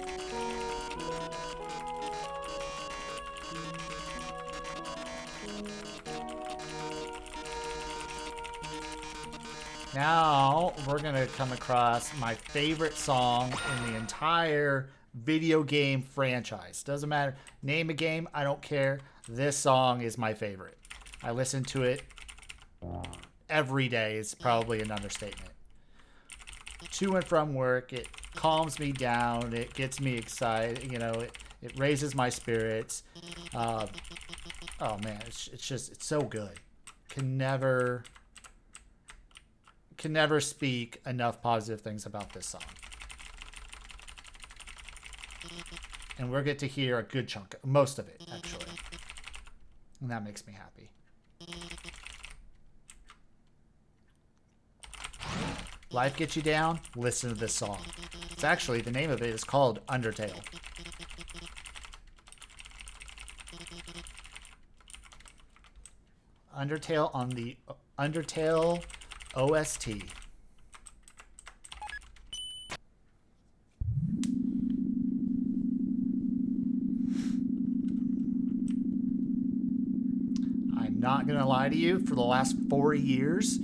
Now, we're going to come across my favorite song in the entire video game franchise. Doesn't matter. Name a game, I don't care. This song is my favorite. I listen to it every day. It's probably an understatement. To and from work, it calms me down. It gets me excited. You know, it raises my spirits. Oh, man, it's so good. Can never speak enough positive things about this song. And we'll get to hear a good chunk, most of it, actually. And that makes me happy. Life gets you down? Listen to this song. It's actually, the name of it is called Undertale. Undertale on the Undertale OST. I'm not gonna lie to you, for the last 4 years,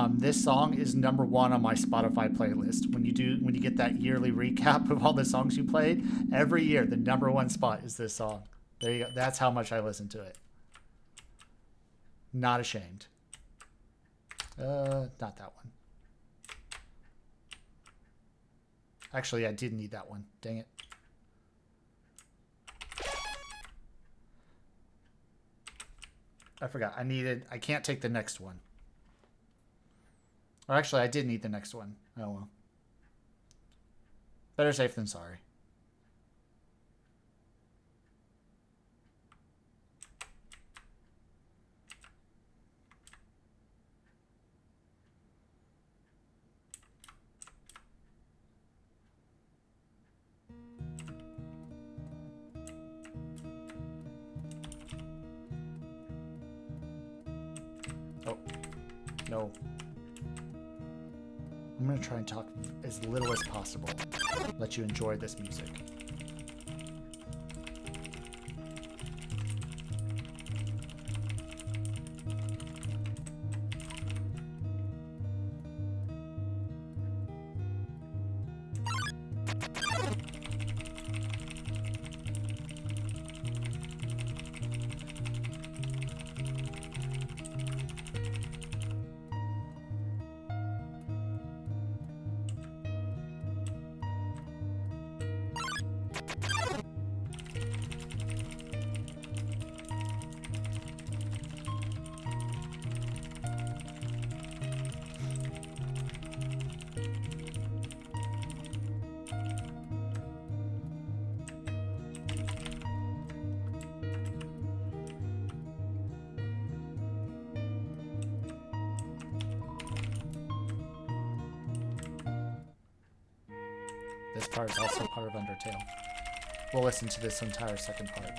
this song is #1 on my Spotify playlist. When you get that yearly recap of all the songs you played, every year the #1 spot is this song. There you go. That's how much I listen to it. Not ashamed. Not that one. Actually, I did need that one. Dang it. I forgot. I can't take the next one. Or actually, I did need the next one. Oh well. Better safe than sorry. Oh. No. I'm gonna try and talk as little as possible. Let you enjoy this music. This part is also part of Undertale. We'll listen to this entire second part.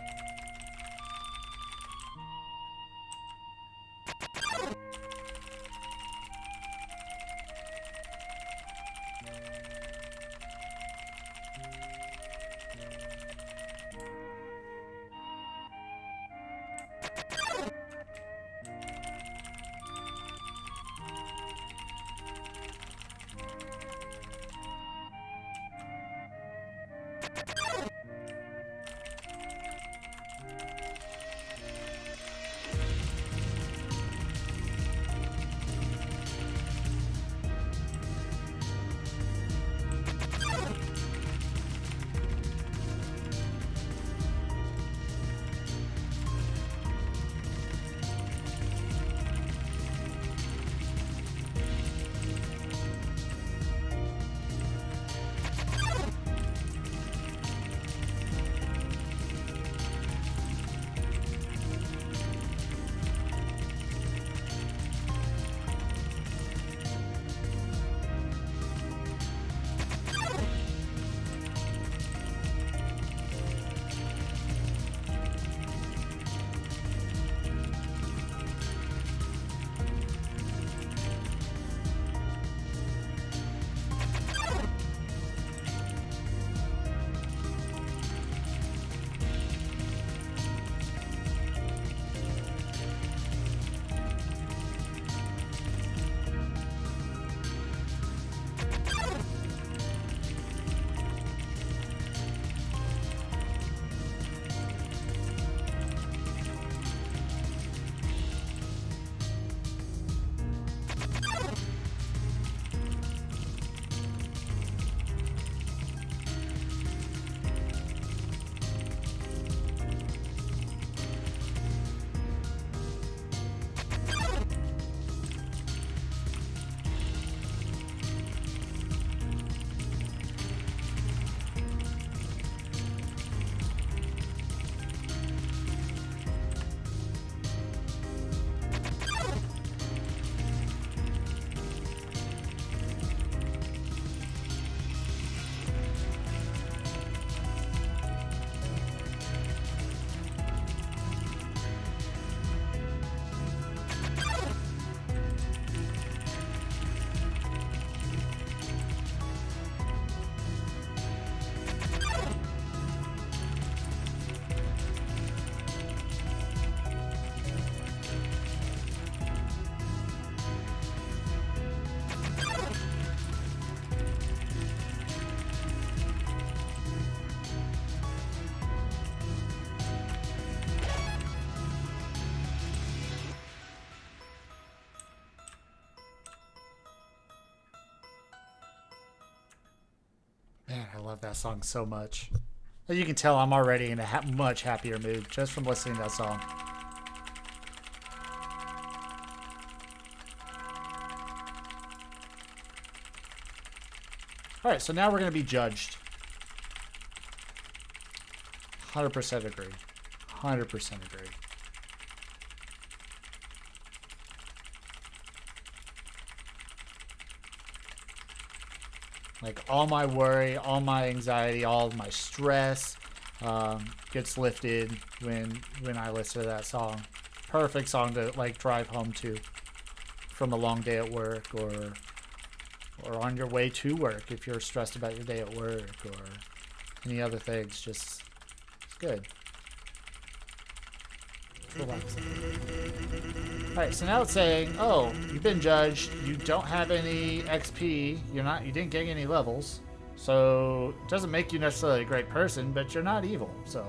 Man, I love that song so much. As you can tell, I'm already in a much happier mood just from listening to that song. Alright, so now we're going to be judged. 100% agree. 100% agree. Like, all my worry, all my anxiety, all my stress gets lifted when I listen to that song. Perfect song to, like, drive home to from a long day at work, or on your way to work if you're stressed about your day at work or any other things. Just, it's good. Alright, so now it's saying, oh, you've been judged, you don't have any XP, you didn't gain any levels, so it doesn't make you necessarily a great person, but you're not evil, so.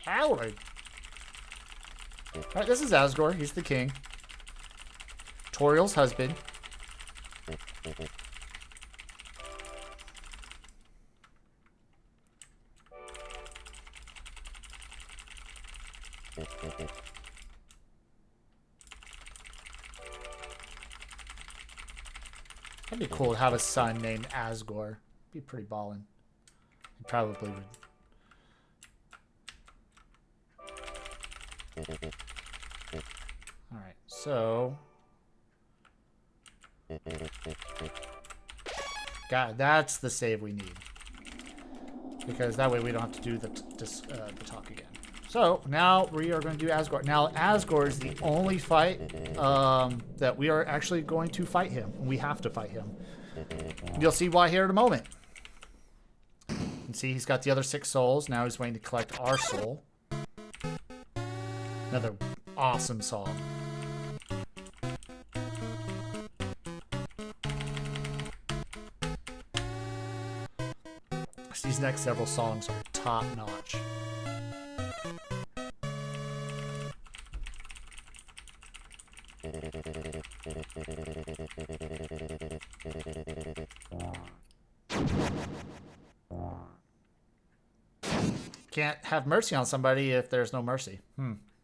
Howard. Alright, this is Asgore. He's the king. Toriel's husband. That'd be cool to have a son named Asgore. Be pretty ballin'. He probably would. Alright, so... God, that's the save we need. Because that way we don't have to do the talk again. So, now we are going to do Asgore. Now, Asgore is the only fight that we are actually going to fight him. We have to fight him. You'll see why here in a moment. And see, he's got the other 6 souls. Now he's waiting to collect our soul. Another awesome song. These next several songs are top notch. Can't have mercy on somebody if there's no mercy.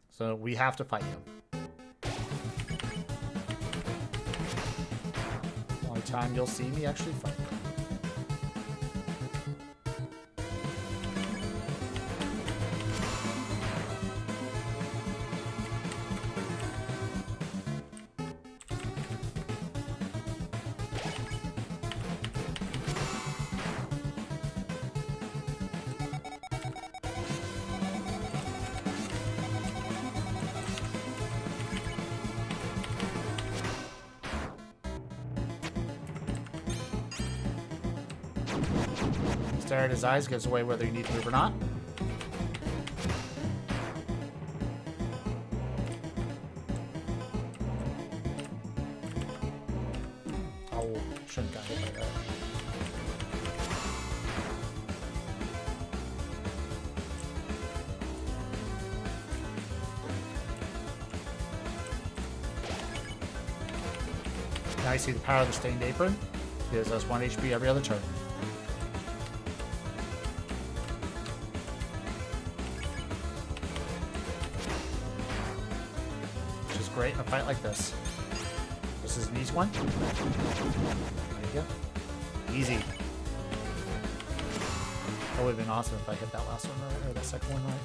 So we have to fight him. Only time you'll see me actually fight him. Stare at his eyes, gives away whether you need to move or not. Oh, shouldn't have got hit by that. Now you see the power of the stained apron. Gives us 1 HP every other turn. Great in a fight like this. This is an easy one. There you go. Easy. That would have been awesome if I hit that last one right, or that second one right.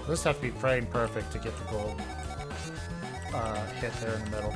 This have to be frame perfect to get the gold hit there in the middle.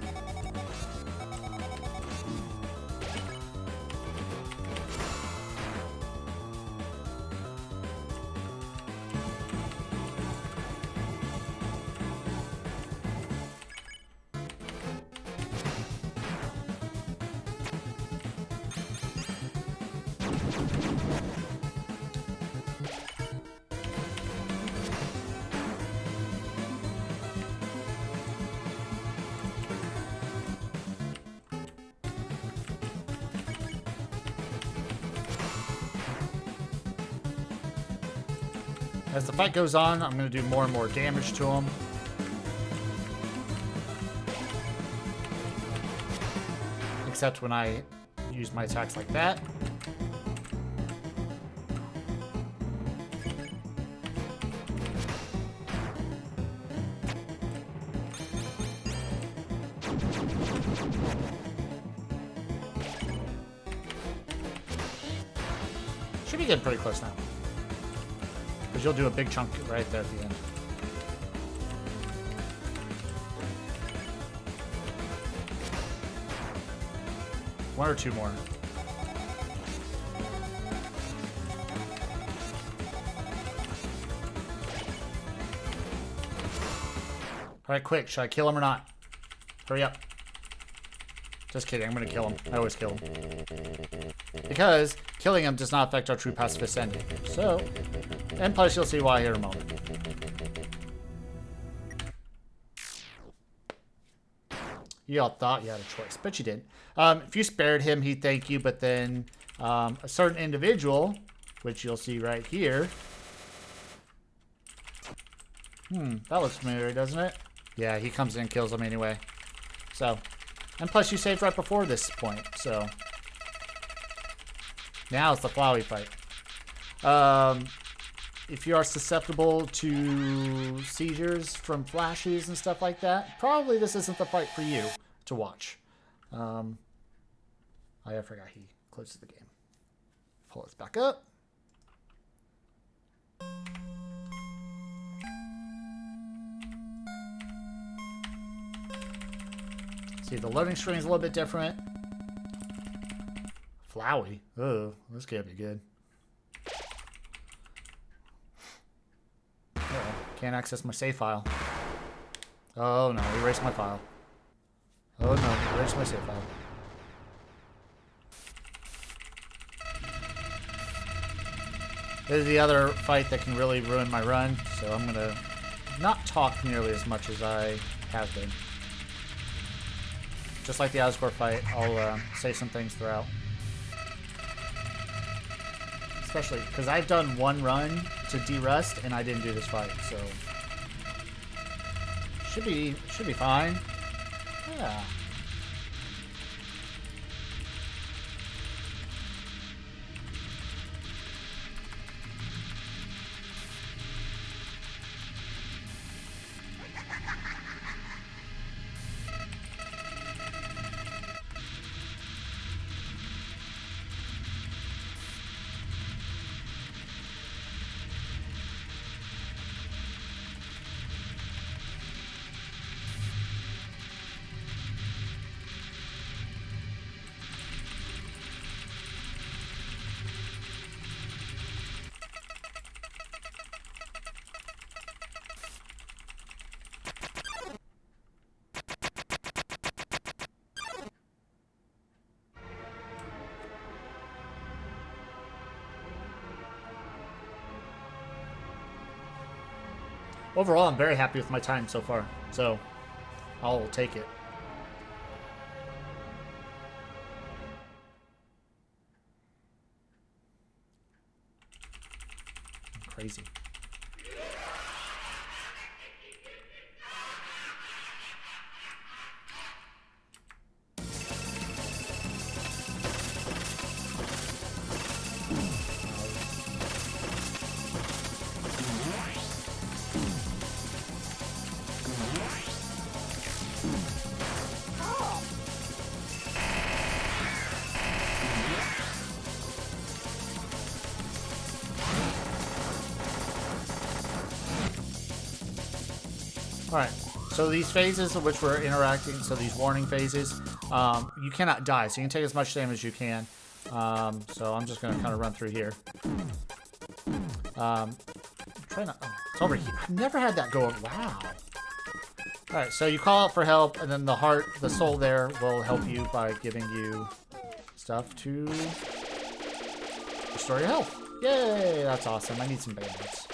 As the fight goes on, I'm going to do more and more damage to him. Except when I use my attacks like that. Should be getting pretty close now. Because you'll do a big chunk right there at the end. One or two more. Alright, quick. Should I kill him or not? Hurry up. Just kidding. I'm going to kill him. I always kill him. Because killing him does not affect our true pacifist ending. So, and plus you'll see why here in a moment. You all thought you had a choice, but you didn't. If you spared him, he'd thank you, but then a certain individual, which you'll see right here. That looks familiar, doesn't it? Yeah, he comes in and kills him anyway. So, and plus you saved right before this point, so. Now it's the Flowey fight. If you are susceptible to seizures from flashes and stuff like that, probably this isn't the fight for you to watch. I forgot he closes the game. Pull this back up. See, the loading screen is a little bit different. Flowey. Oh, this can't be good. Uh-oh. Can't access my save file. Oh no, erase my file. Oh no, erase my save file. This is the other fight that can really ruin my run, so I'm gonna not talk nearly as much as I have been. Just like the Asgore fight, I'll say some things throughout. Especially because I've done one run to de-rust and I didn't do this fight, so should be fine. Yeah. Overall, I'm very happy with my time so far, so I'll take it. I'm crazy. Alright, so these phases of which we're interacting, so these warning phases, you cannot die, so you can take as much damage as you can. So I'm just going to kind of run through here. Try not, oh, it's over here. I've never had that go, wow. Alright, so you call out for help, and then the heart, the soul there will help you by giving you stuff to restore your health. Yay, that's awesome. I need some bandits.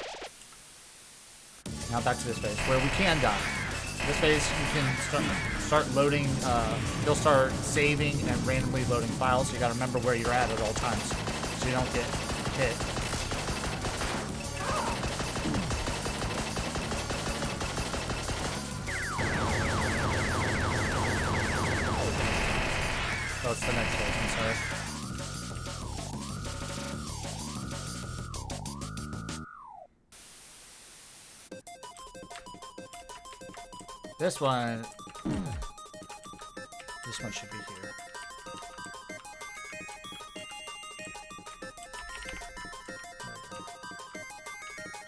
Now back to this phase, where we can die. This phase, you can start loading, you'll start saving and randomly loading files, so you gotta remember where you're at all times, so you don't get hit. Oh, it's the next phase, I'm sorry. This one should be here.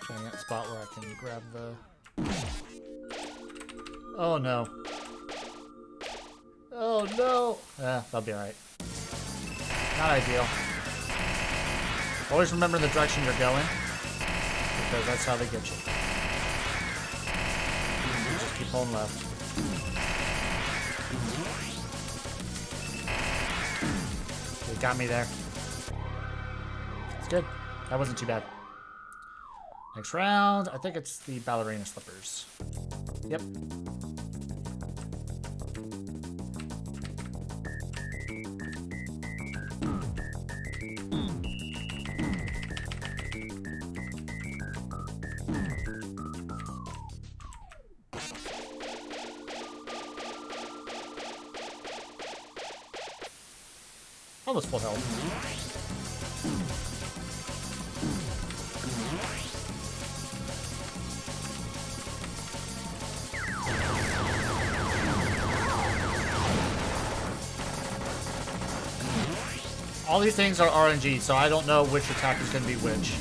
Trying to get a spot where I can grab the... Oh no. Oh no! That'll be alright. Not ideal. Always remember the direction you're going, because that's how they get you. Just keep pulling left. They got me there. It's good. That wasn't too bad. Next round, I think it's the ballerina slippers. Yep. Almost full health. All these things are RNG, so I don't know which attack is going to be which.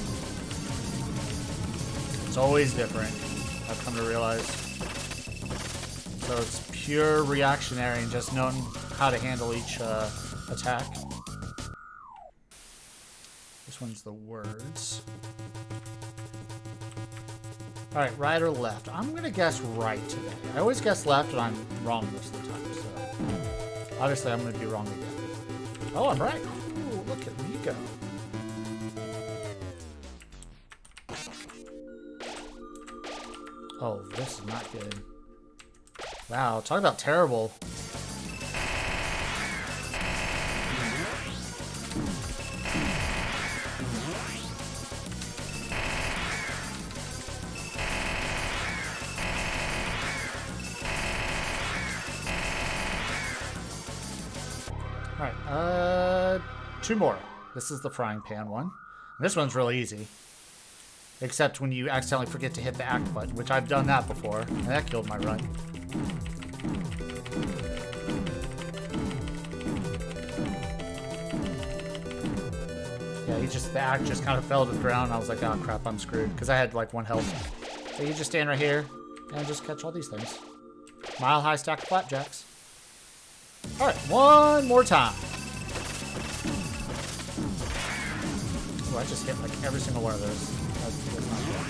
It's always different, I've come to realize. So it's pure reactionary and just knowing how to handle each attack. This one's the words. Alright, right or left? I'm going to guess right today. I always guess left and I'm wrong most of the time, so... Obviously I'm going to be wrong again. Oh, I'm right! Ooh, look at me go. Oh, this is not good. Wow, talk about terrible. Alright, two more. This is the frying pan one. This one's really easy. Except when you accidentally forget to hit the act button, which I've done that before, and that killed my run. Yeah, the act just kind of fell to the ground, and I was like, oh crap, I'm screwed. Because I had like 1 health. So you just stand right here, and just catch all these things. Mile high stack of flapjacks. Alright, one more time. Oh, I just hit like every single one of those. That's not good.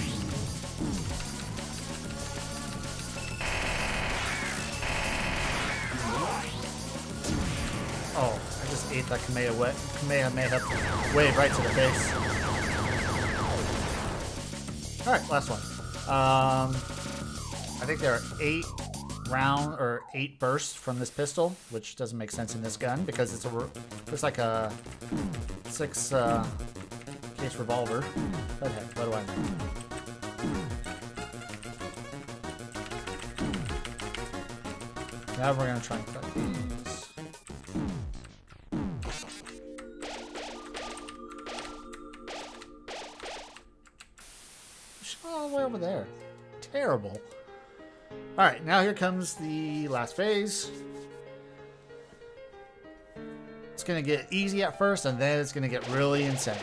Oh, I just ate that Kamehameha wave right to the face. Alright, last one. I think there are 8 bursts from this pistol, which doesn't make sense in this gun because it's like a 6 case revolver. But hey, what do I know? Now we're gonna try and cut these. All the way over there. Terrible. Alright, now here comes the last phase. It's going to get easy at first, and then it's going to get really insane.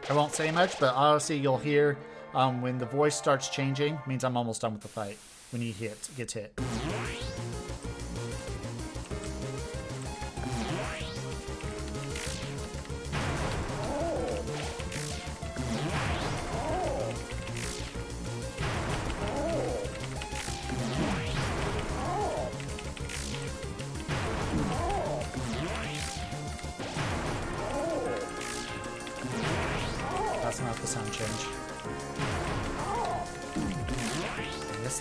I won't say much, but honestly, you'll hear when the voice starts changing, means I'm almost done with the fight when he gets hit. That's not the sound change. This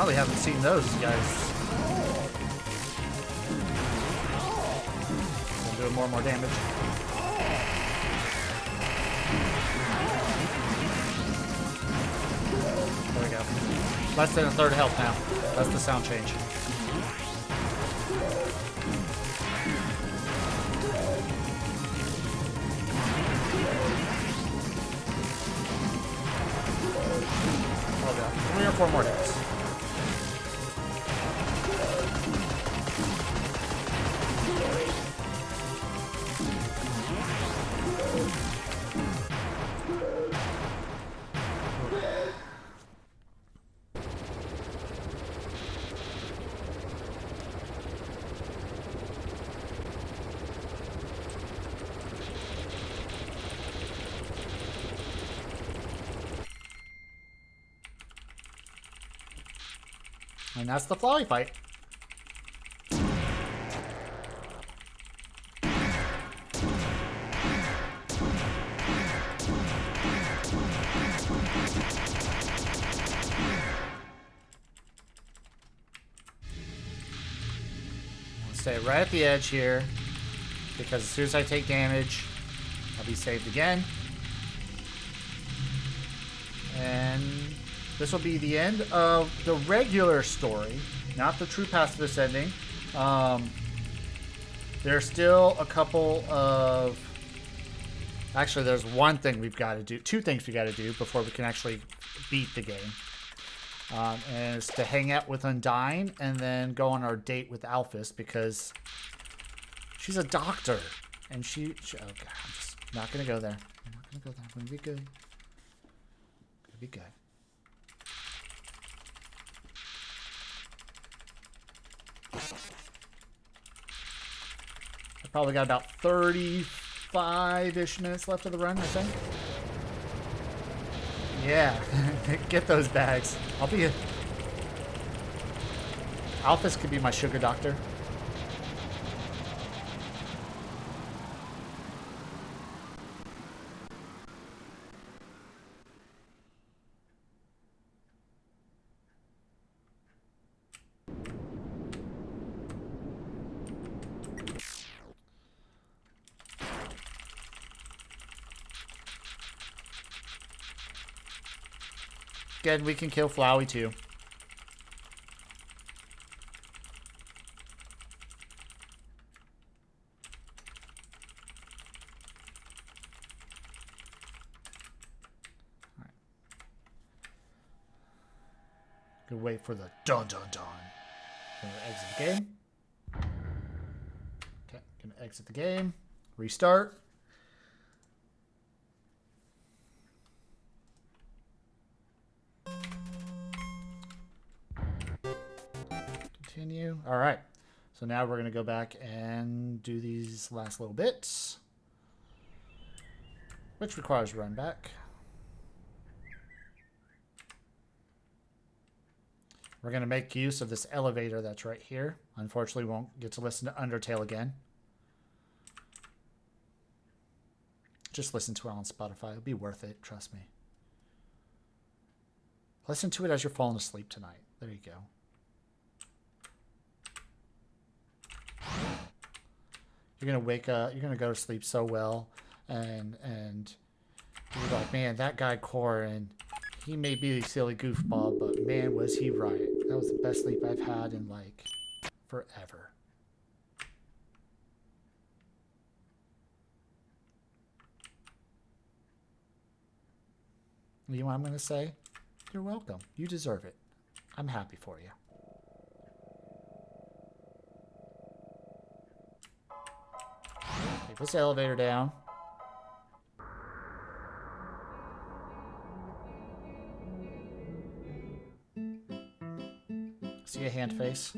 Probably haven't seen those guys. Doing more and more damage. There we go. Less than a third health now. That's the sound change. Oh god. 3 or 4 more hits. And that's the Flowey fight. I'll stay right at the edge here, because as soon as I take damage, I'll be saved again. And this will be the end of the regular story, not the true pacifist ending. There's still a couple of... Actually, there's one thing we've got to do. 2 things we got to do before we can actually beat the game. And it's to hang out with Undyne and then go on our date with Alphys, because she's a doctor. And she oh god, I'm just not going to go there. I'm not going to go there. I'm going to be good. Going to be good. I probably got about 35-ish minutes left of the run, I think. Yeah, get those bags. I'll be Alphys could be my sugar doctor. Again, we can kill Flowey too. All right. Good wait for the dun dun dun. Gonna exit the game. Okay, gonna exit the game. Restart. Continue. All right. So now we're going to go back and do these last little bits, which requires run back. We're going to make use of this elevator that's right here. Unfortunately, we won't get to listen to Undertale again. Just listen to it on Spotify. It'll be worth it. Trust me. Listen to it as you're falling asleep tonight. There you go. You're gonna wake up. You're gonna go to sleep so well, and you're like, man, that guy Koreyn, he may be a silly goofball, but man, was he right. That was the best sleep I've had in like forever. You know what I'm gonna say? You're welcome. You deserve it. I'm happy for you. Take this elevator down. See a hand face?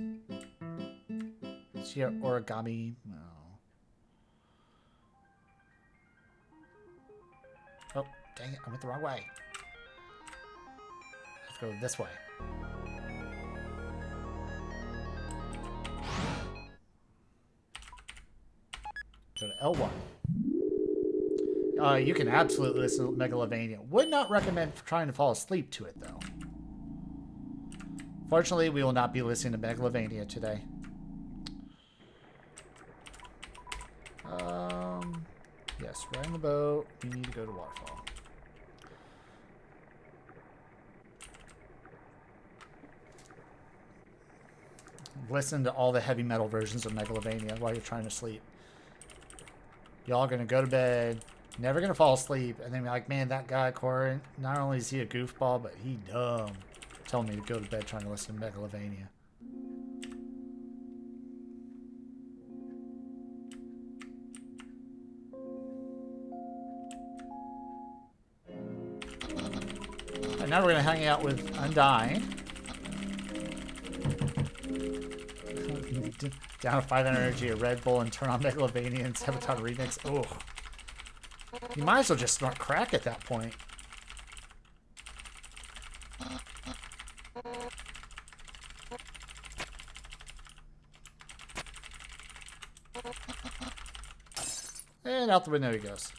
See a origami? No. Oh, dang it. I went the wrong way. Let's go this way. Go to L1. You can absolutely listen to Megalovania. Would not recommend trying to fall asleep to it, though. Fortunately, we will not be listening to Megalovania today. Yes, riding the boat. We need to go to Waterfall. Listen to all the heavy metal versions of Megalovania while you're trying to sleep. Y'all gonna go to bed, never gonna fall asleep, and then be like, man, that guy Koreyn, not only is he a goofball, but he dumb. Telling me to go to bed trying to listen to Megalovania. And now we're gonna hang out with Undyne. Down to 500 energy, a Red Bull, and turn on Megalovania and Sabotage Remix. Oh, you might as well just snort crack at that point. And out the window he goes.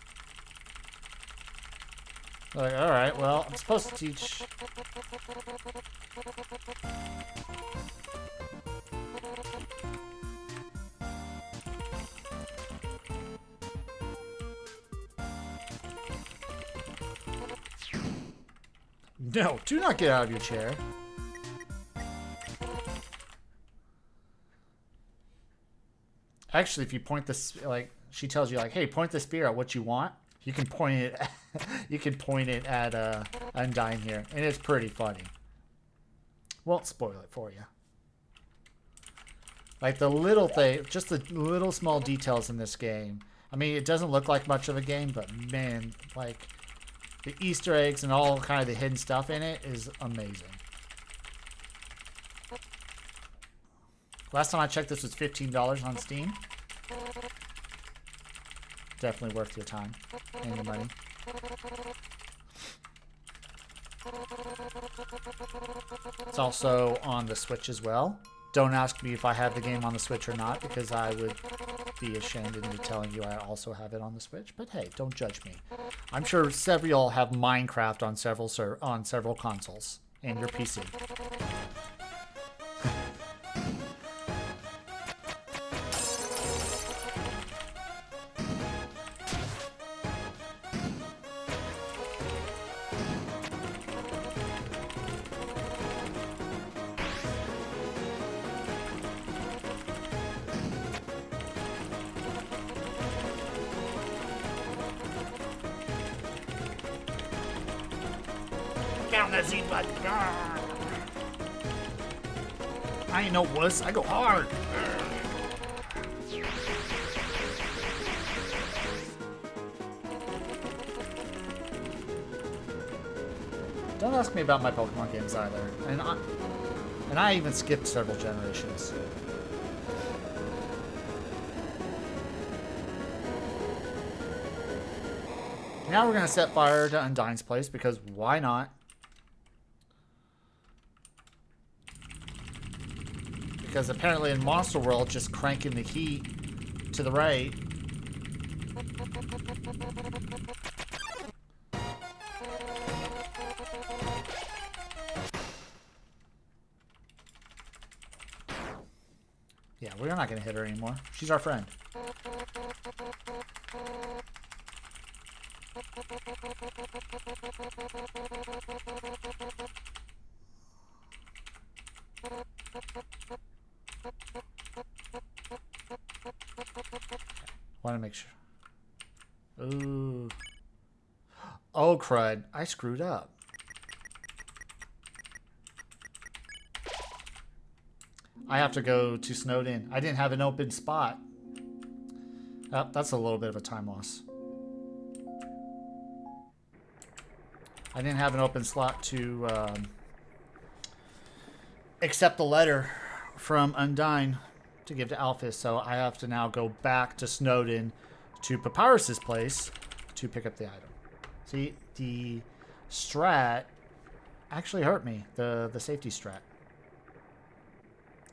Like, alright, well, I'm supposed to teach... No, do not get out of your chair. Actually, if you point this, like, she tells you, like, hey, point the spear at what you want. You can point it. You can point it at Undyne here, and it's pretty funny. Won't spoil it for you. Like the little thing, just the little small details in this game. I mean, it doesn't look like much of a game, but man, like the Easter eggs and all kind of the hidden stuff in it is amazing. Last time I checked, this was $15 on Steam. Definitely worth your time and your money. It's also on the Switch as well. Don't ask me if I have the game on the Switch or not, because I would be ashamed into telling you I also have it on the Switch. But hey, don't judge me. I'm sure several have Minecraft on several consoles and your PC. Down the Z button. I ain't no wuss. I go hard. Don't ask me about my Pokemon games either. And I even skipped several generations. Now we're gonna set fire to Undyne's place because why not? Because apparently in Monster World, just cranking the heat to the right. Yeah, we're not going to hit her anymore. She's our friend. Want to make sure. Ooh. Oh, crud. I screwed up. I have to go to Snowden. I didn't have an open spot. Oh, that's a little bit of a time loss. I didn't have an open slot to accept the letter from Undyne to give to Alphys, so I have to now go back to Snowden to Papyrus's place to pick up the item. See, the strat actually hurt me, the safety strat.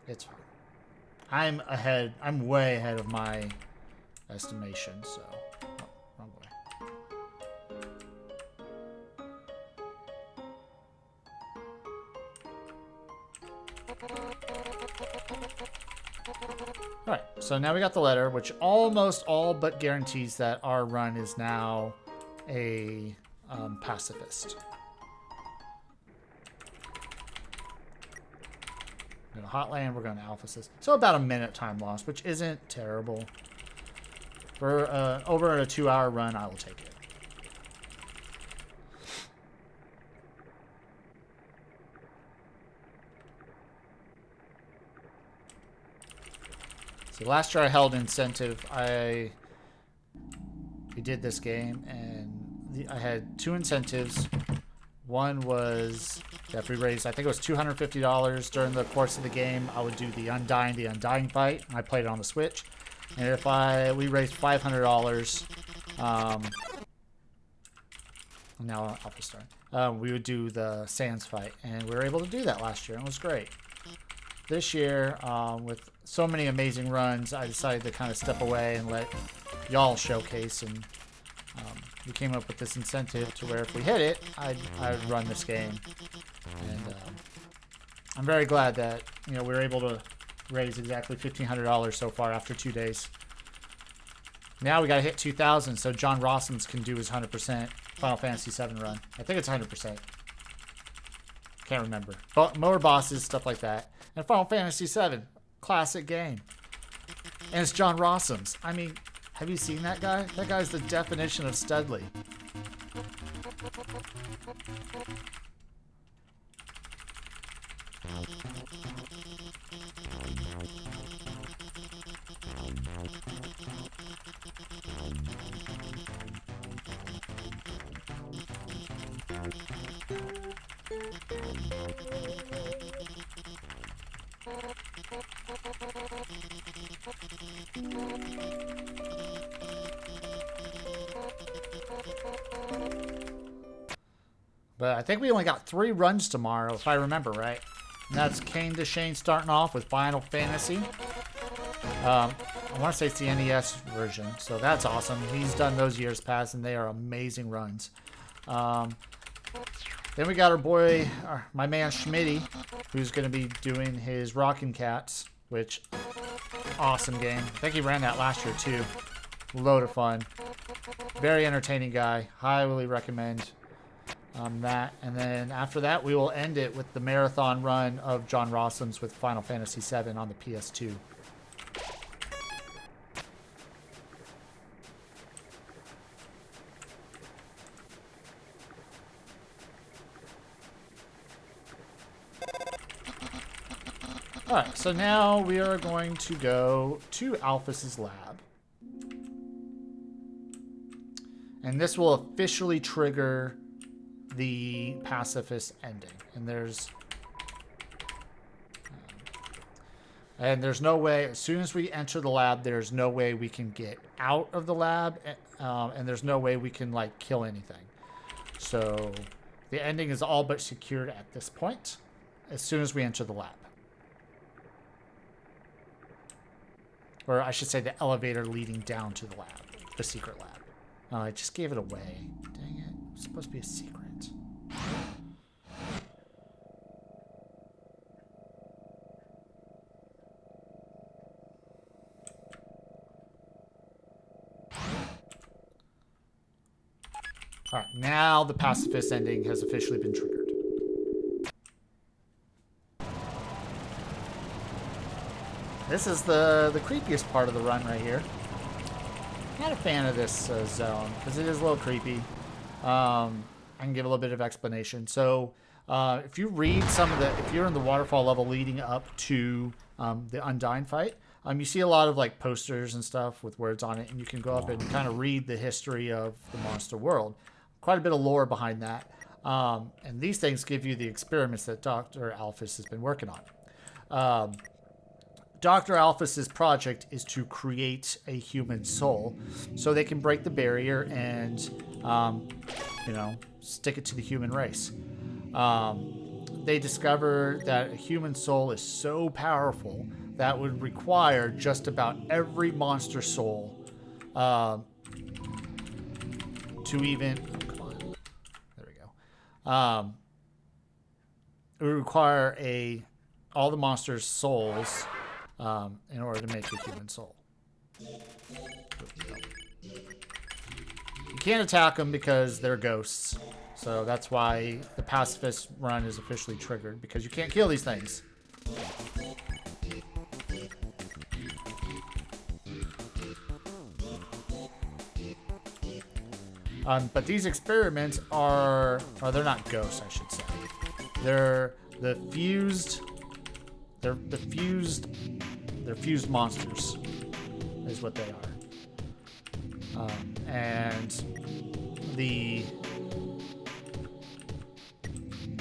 It's fine. I'm ahead. I'm way ahead of my estimation, so... Oh, wrong way. Alright, so now we got the letter, which almost all but guarantees that our run is now a pacifist. We're going to Hotland, we're going to Alphysys. So about a minute time loss, which isn't terrible. For over a 2-hour run, I will take it. So last year I held incentive. We did this game, and I had 2 incentives. One was that if we raised, I think it was $250 during the course of the game, I would do the Undying fight. I played it on the Switch. And if we raised $500, now Alpha Star, we would do the Sands fight. And we were able to do that last year, and it was great. This year, with so many amazing runs, I decided to kind of step away and let y'all showcase, and we came up with this incentive to where if we hit it, I'd run this game. And I'm very glad that we were able to raise exactly $1,500 so far after 2 days. Now we got to hit 2,000 so John Rossums can do his 100% Final Fantasy VII run. I think it's 100%. Can't remember. But more bosses, stuff like that. And Final Fantasy VII, classic game. And it's John Rossums. I mean, have you seen that guy? That guy's the definition of Studley. But I think we only got 3 runs tomorrow, if I remember right. And that's Kane DeShane starting off with Final Fantasy. I want to say it's the NES version, so that's awesome. He's done those years past, and they are amazing runs. Then we got our boy, my man Schmitty, who's going to be doing his Rockin' Cats, which, awesome game. I think he ran that last year too. Load of fun. Very entertaining guy. Highly recommend that. And then after that, we will end it with the marathon run of John Rossums with Final Fantasy VII on the PS2. Alright, so now we are going to go to Alphys's lab. And this will officially trigger the pacifist ending. And there's no way, as soon as we enter the lab, there's no way we can get out of the lab, and there's no way we can like kill anything. So the ending is all but secured at this point, as soon as we enter the lab. Or I should say the elevator leading down to the lab, the secret lab. I just gave it away. Dang it. It's supposed to be a secret. Alright, now the pacifist ending has officially been triggered. This is the creepiest part of the run right here. Not a fan of this zone because it is a little creepy. I can give a little bit of explanation. So if you read if you're in the waterfall level leading up to the Undying fight, you see a lot of like posters and stuff with words on it, and you can go up and kind of read the history of the monster world. Quite a bit of lore behind that. And these things give you the experiments that Dr. Alphys has been working on. Dr. Alphys's project is to create a human soul so they can break the barrier and, stick it to the human race. They discover that a human soul is so powerful that would require just about every monster soul to even... Oh, come on. There we go. It would require a all the monsters' souls in order to make a human soul. You can't attack them because they're ghosts. So that's why the Pacifist run is officially triggered, because you can't kill these things. But these experiments are, or they're not ghosts, I should say. They're fused monsters, is what they are.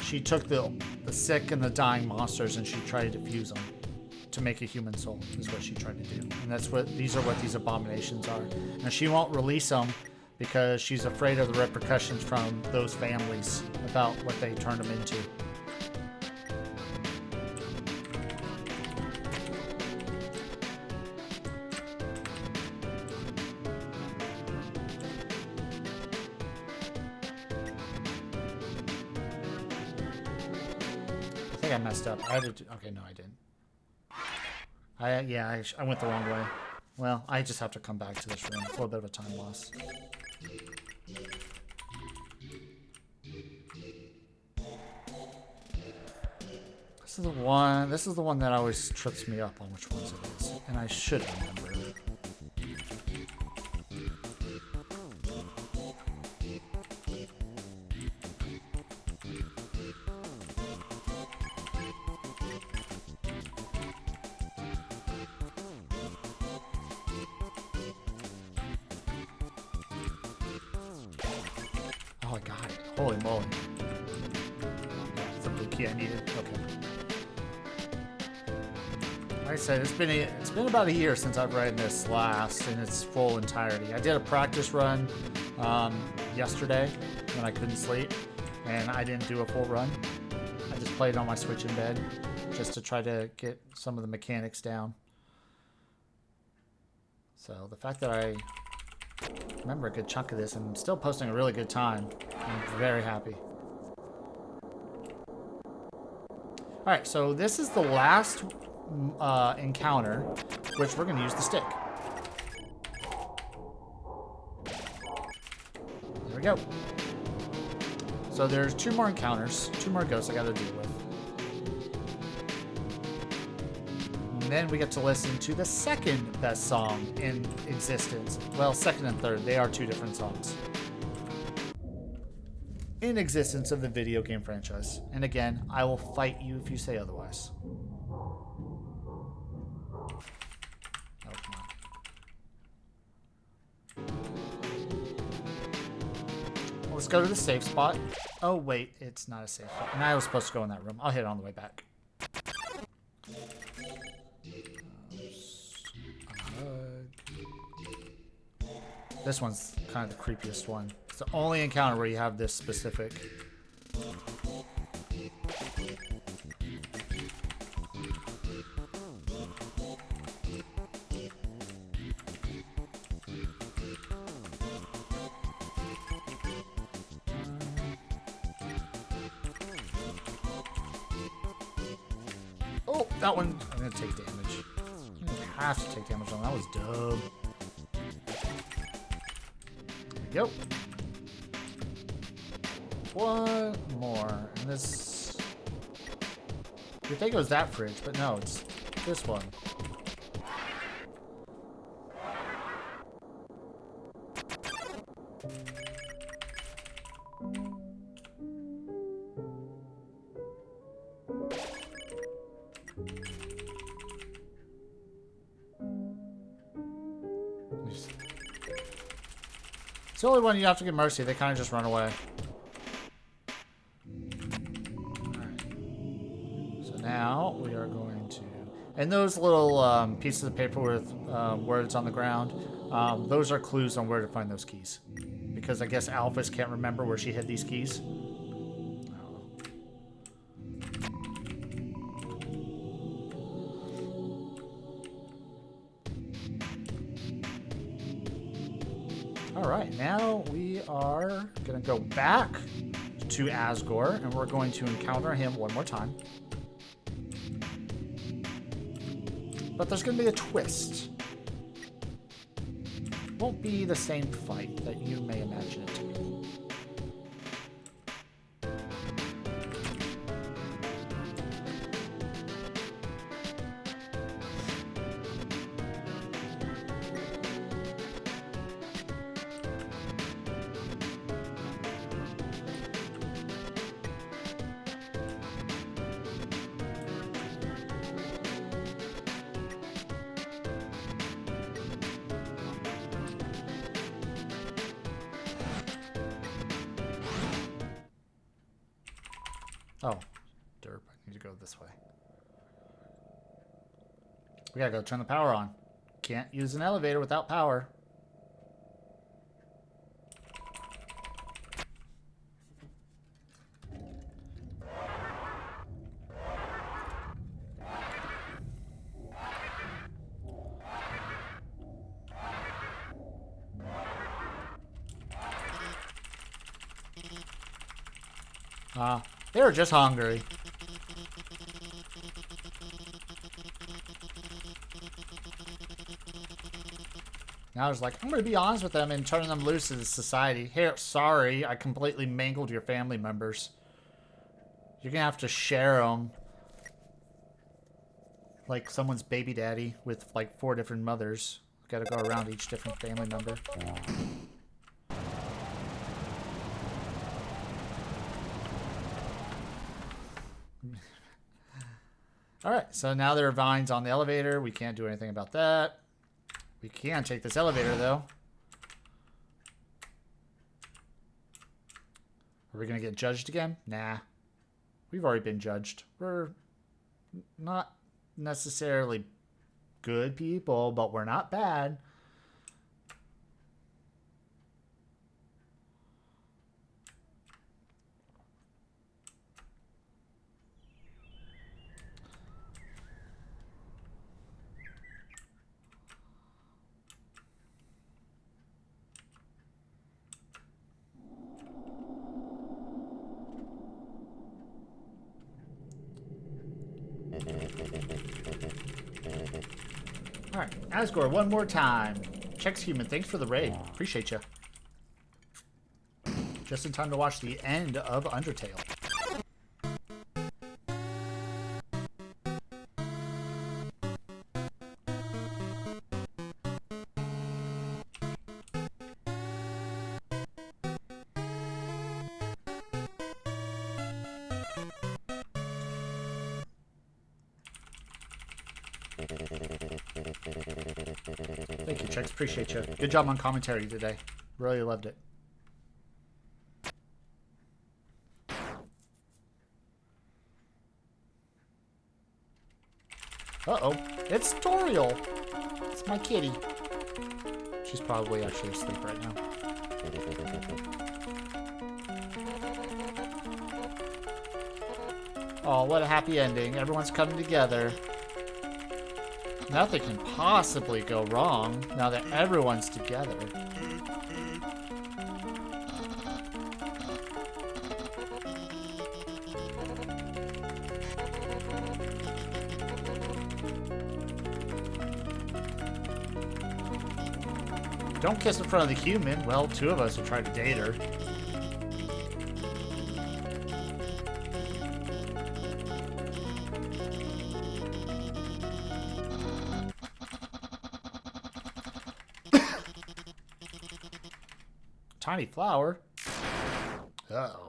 She took the sick and the dying monsters and she tried to fuse them to make a human soul, is what she tried to do. And these are what these abominations are. And she won't release them because she's afraid of the repercussions from those families about what they turned them into. I think I messed up. I had to do, okay, no, I didn't. I went the wrong way. Well, I just have to come back to this room. It's a little bit of a time loss. This is the one that always trips me up on which ones it is. And I should remember. Oh, I got it. Holy moly. That's the blue key I needed. Okay. Like I said, it's been about a year since I've read this last in its full entirety. I did a practice run yesterday when I couldn't sleep, and I didn't do a full run. I just played on my Switch in bed just to try to get some of the mechanics down. So the fact that I remember a good chunk of this and I'm still posting a really good time, I'm very happy. Alright, so this is the last encounter, which we're going to use the stick. There we go. So there's 2 more encounters, 2 more ghosts I got to deal with. And then we get to listen to the second best song in existence. Well, second and third, they are 2 different songs in existence of the video game franchise. And again, I will fight you if you say otherwise. Oh, come on. Well, let's go to the safe spot. Oh, wait, it's not a safe spot. And I was supposed to go in that room. I'll hit it on the way back. This one's kind of the creepiest one. It's the only encounter where you have this specific. Oh, that one. I'm going to take damage. I have to take damage on that. That was dumb. There we go. One more. And this... You'd think it was that fridge, but no, it's this one. It's the only one you have to give mercy. They kind of just run away. Alright. So now we are going to... And those little pieces of paper with words on the ground, those are clues on where to find those keys. Because I guess Alphys can't remember where she hid these keys. Alright, now we are going to go back to Asgore, and we're going to encounter him one more time. But there's going to be a twist. Won't be the same fight that you may imagine it to be. Oh, derp. I need to go this way. We gotta go turn the power on. Can't use an elevator without power. They were just hungry. Now I was like, I'm going to be honest with them and turn them loose as society. Here, sorry, I completely mangled your family members. You're going to have to share them. Like someone's baby daddy with like 4 different mothers. Got to go around each different family member. Alright, so now there are vines on the elevator. We can't do anything about that. We can take this elevator, though. Are we going to get judged again? Nah. We've already been judged. We're not necessarily good people, but we're not bad. Alright, Asgore, one more time. Chex Human, thanks for the raid. Appreciate you. Just in time to watch the end of Undertale. Thank you, Chex. Appreciate you. Good job on commentary today. Really loved it. Uh-oh. It's Toriel. It's my kitty. She's probably actually asleep right now. Oh, what a happy ending. Everyone's coming together. Nothing can possibly go wrong now that everyone's together. Don't kiss in front of the human. Well, 2 of us have tried to date her. Tiny flower? Uh-oh.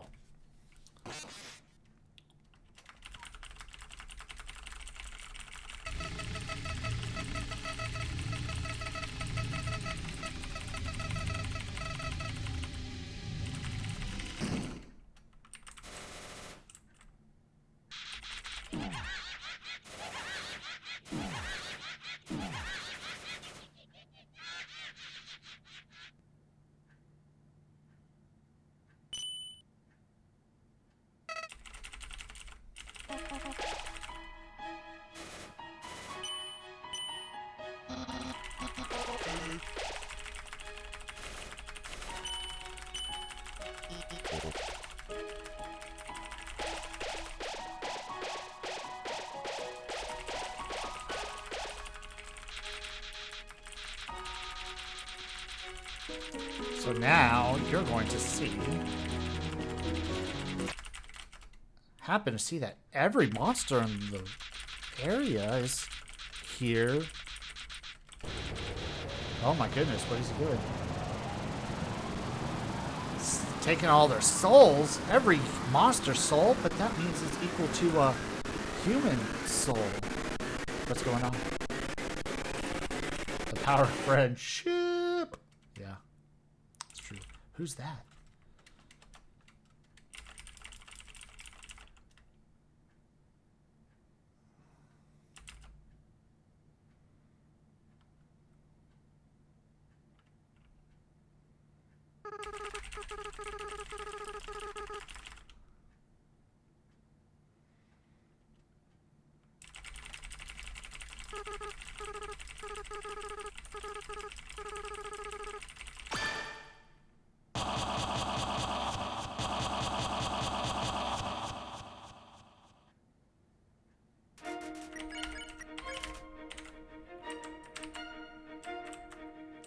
So now you're going to see. Happen to see that every monster in the area is here. Oh my goodness, what is he doing? It's taking all their souls, every monster soul, but that means it's equal to a human soul. What's going on? The power of friendship. Yeah, it's true. Who's that?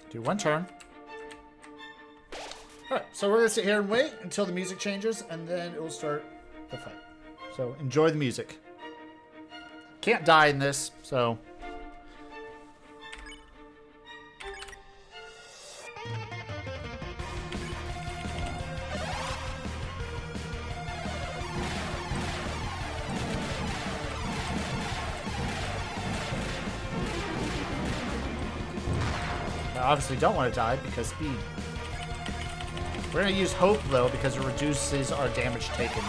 Do one turn. Alright, so we're going to sit here and wait until the music changes, and then it will start the fight. So enjoy the music. Can't die in this, so... I obviously don't want to die because speed. We're going to use hope though because it reduces our damage taken.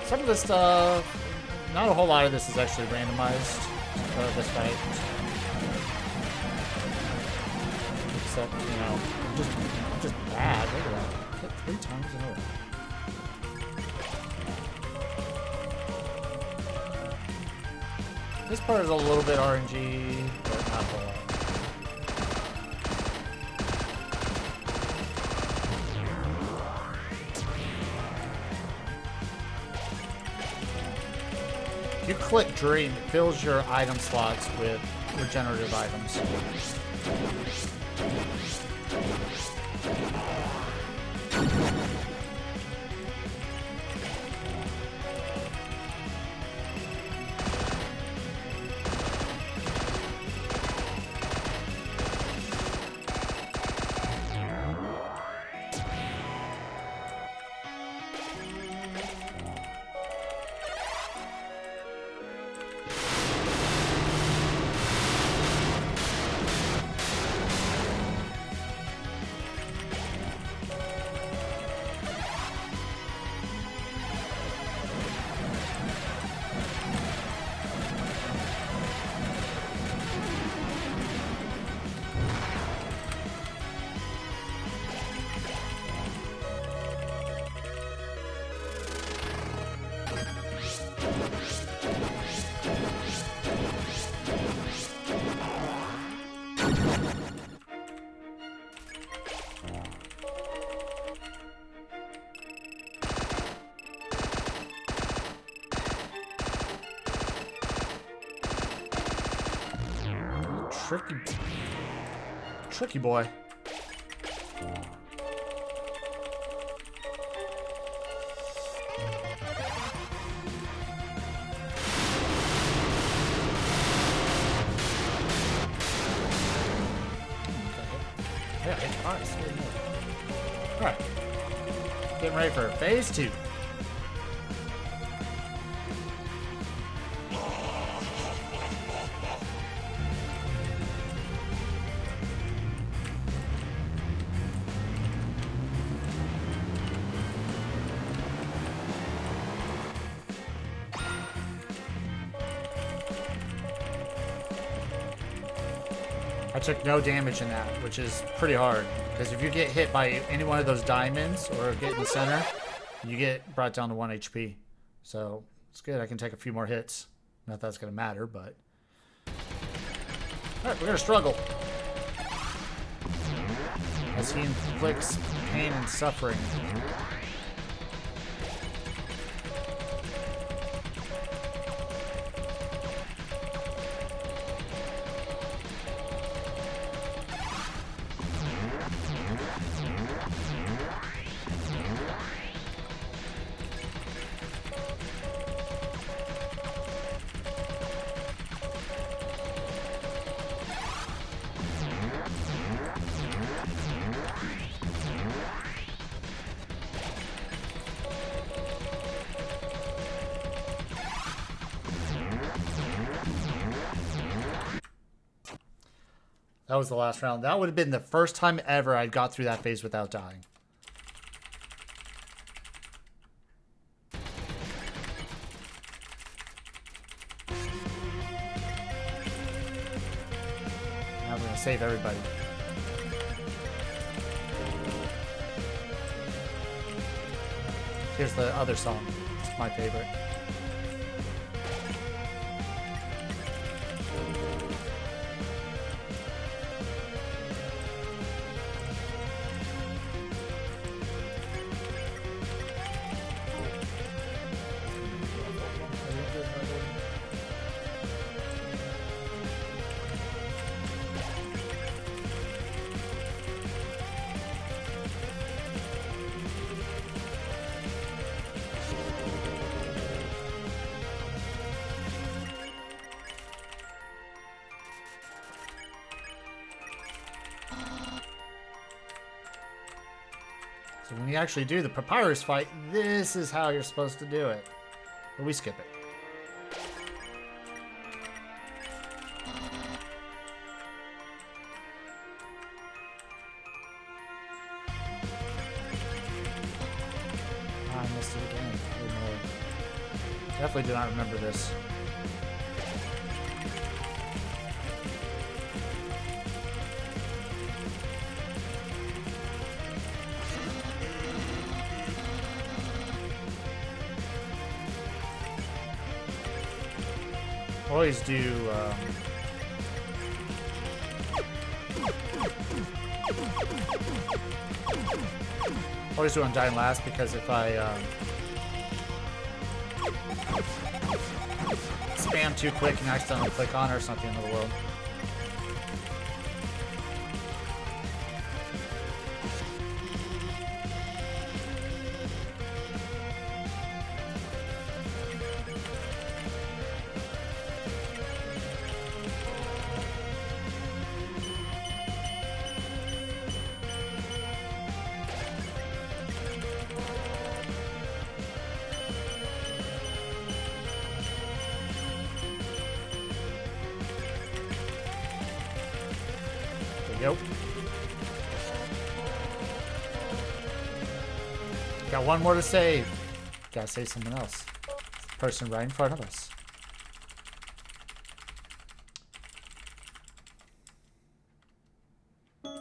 Some of this stuff, not a whole lot of this is actually randomized, this fight. Except, you know, just bad. Look at that. Hit 3 times in a row. This part is a little bit RNG, but not a whole lot. If you click Dream, it fills your item slots with regenerative items. Tricky boy. Yeah, nice. Alright. Getting ready for phase 2. took no damage in that, which is pretty hard. Because if you get hit by any one of those diamonds or get in the center, you get brought down to 1 HP. So it's good. I can take a few more hits. Not that that's going to matter, but... Alright, we're going to struggle. As he inflicts pain and suffering. That was the last round. That would have been the first time ever I'd got through that phase without dying. Now we're going to save everybody. Here's the other song. It's my favorite. So when you actually do the papyrus fight, this is how you're supposed to do it. But we skip it. I missed it again. Oh, no. Definitely do not remember this. Always do Undying last, because if I spam too quick and accidentally click on her, it's not the end of the world. Yep. Got one more to save. Gotta save someone else. Person right in front of us. You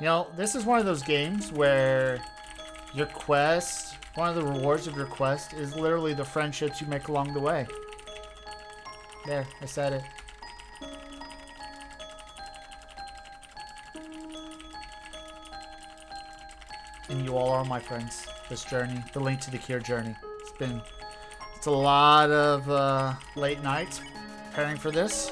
know, this is one of those games where your quest, one of the rewards of your quest is literally the friendships you make along the way. There, I said it. And you all are my friends. This journey, the Link to the Cure journey. It's a lot of late nights preparing for this.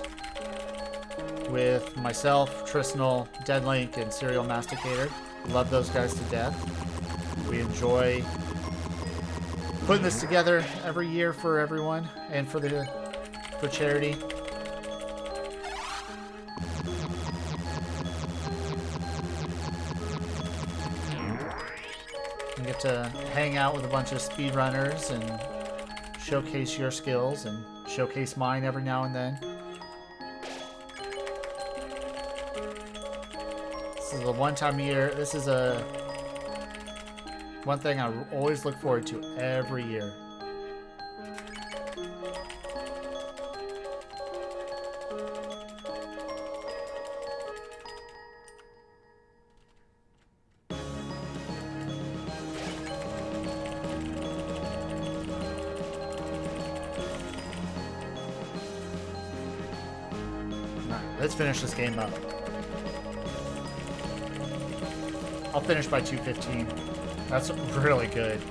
With myself, Trisnal, Deadlink, and Serial Masticator. Love those guys to death. We enjoy putting this together every year for everyone and for charity. You get to hang out with a bunch of speedrunners and showcase your skills and showcase mine every now and then. This is a one-time a year. This is one thing I always look forward to every year. let's finish this game up. I'll finish by 2:15. That's really good.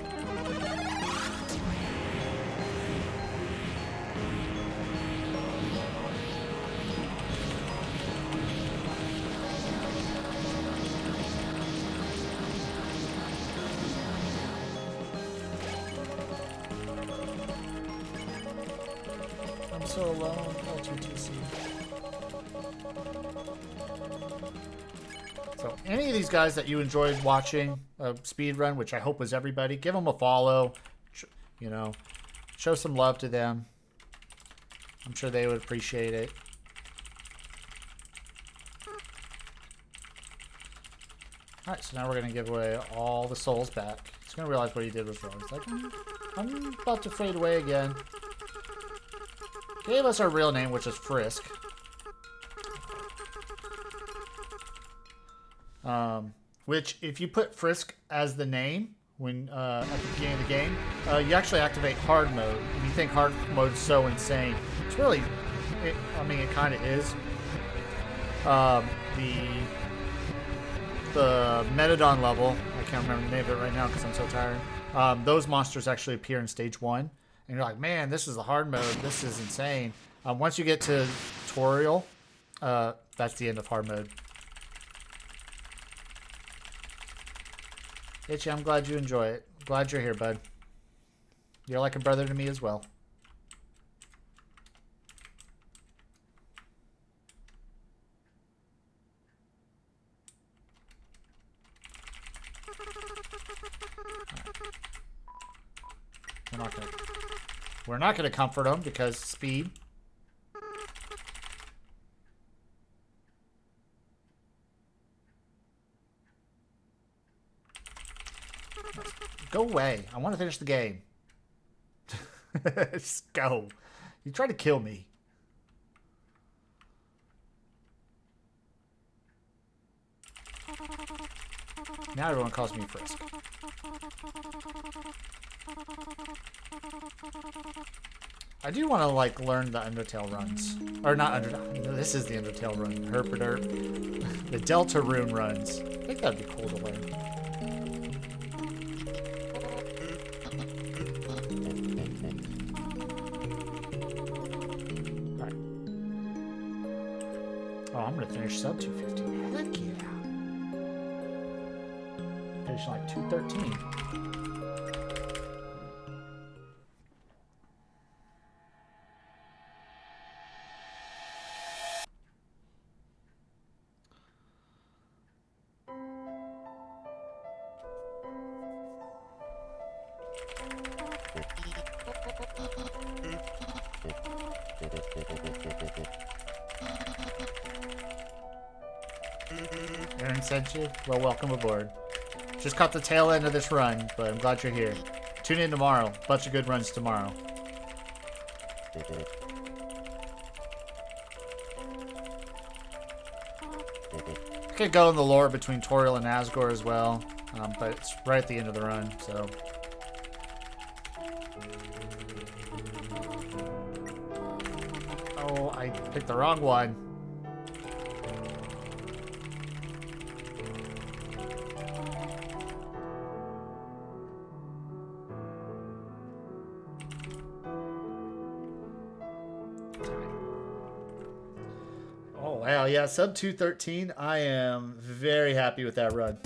I'm so alone. L2TC. So any of these guys that you enjoyed watching speed run, which I hope was everybody, give them a follow. You know, show some love to them. I'm sure they would appreciate it. All right, so now we're gonna give away all the souls back. He's gonna realize what he did was wrong. He's like, I'm about to fade away again. Gave us our real name, which is Frisk. Which, if you put Frisk as the name when at the beginning of the game, you actually activate hard mode. And you think hard mode is so insane. It's really, I mean, it kind of is. The Metadon level, I can't remember the name of it right now because I'm so tired. Those monsters actually appear in stage 1. And you're like, man, this is the hard mode. This is insane. Once you get to tutorial, that's the end of hard mode. Itchy, I'm glad you enjoy it. Glad you're here, bud. You're like a brother to me as well. We're not gonna comfort him because speed. Go away. I want to finish the game. Just go. You tried to kill me. Now everyone calls me Frisk. I do want to, like, learn the Undertale runs. Or not Undertale. This is the Undertale run. Herpaderp. The Delta Rune runs. I think that'd be cool to learn. Alright. Oh, I'm going to finish sub 250. Heck yeah. Finish like 213. Aaron sent you? Well, welcome aboard. Just caught the tail end of this run, but I'm glad you're here. Tune in tomorrow. Bunch of good runs tomorrow. I could go in the lore between Toriel and Asgore as well, but it's right at the end of the run, so... Oh, I picked the wrong one. Oh, wow, yeah, sub 213. I am very happy with that run.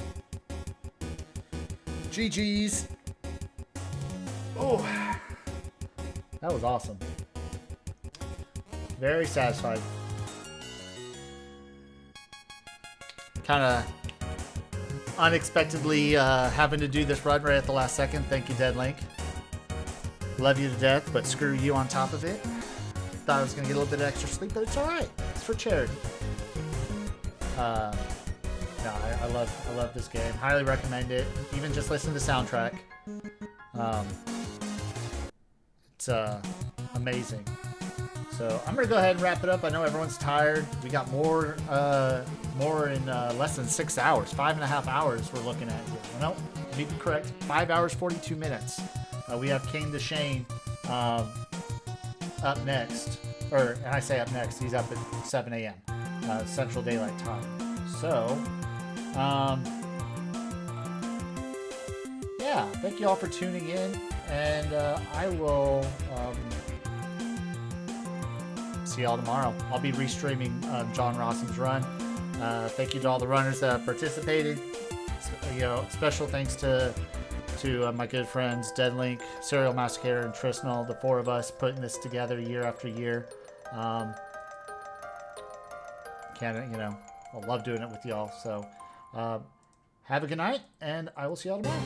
GG's. Oh, that was awesome. Very satisfied. Kind of unexpectedly having to do this run right at the last second. Thank you, Deadlink. Love you to death, but screw you on top of it. Thought I was going to get a little bit of extra sleep, but it's alright. It's for charity. No, I love this game. Highly recommend it. Even just listen to the soundtrack. It's amazing. So I'm gonna go ahead and wrap it up. I know everyone's tired. We got more in less than 6 hours. 5.5 hours we're looking at here. No, to be correct, 5 hours 42 minutes. We have Kane the Shane up next, and I say up next. He's up at 7 a.m. Central Daylight Time. So, yeah, thank you all for tuning in, and I will see y'all tomorrow. I'll be restreaming John Rossum's run. Thank you to all the runners that have participated. Special thanks to my good friends Deadlink, Serial Massacre, and Trisnell, the four of us putting this together year after year. I love doing it with y'all. So have a good night, and I will see y'all tomorrow.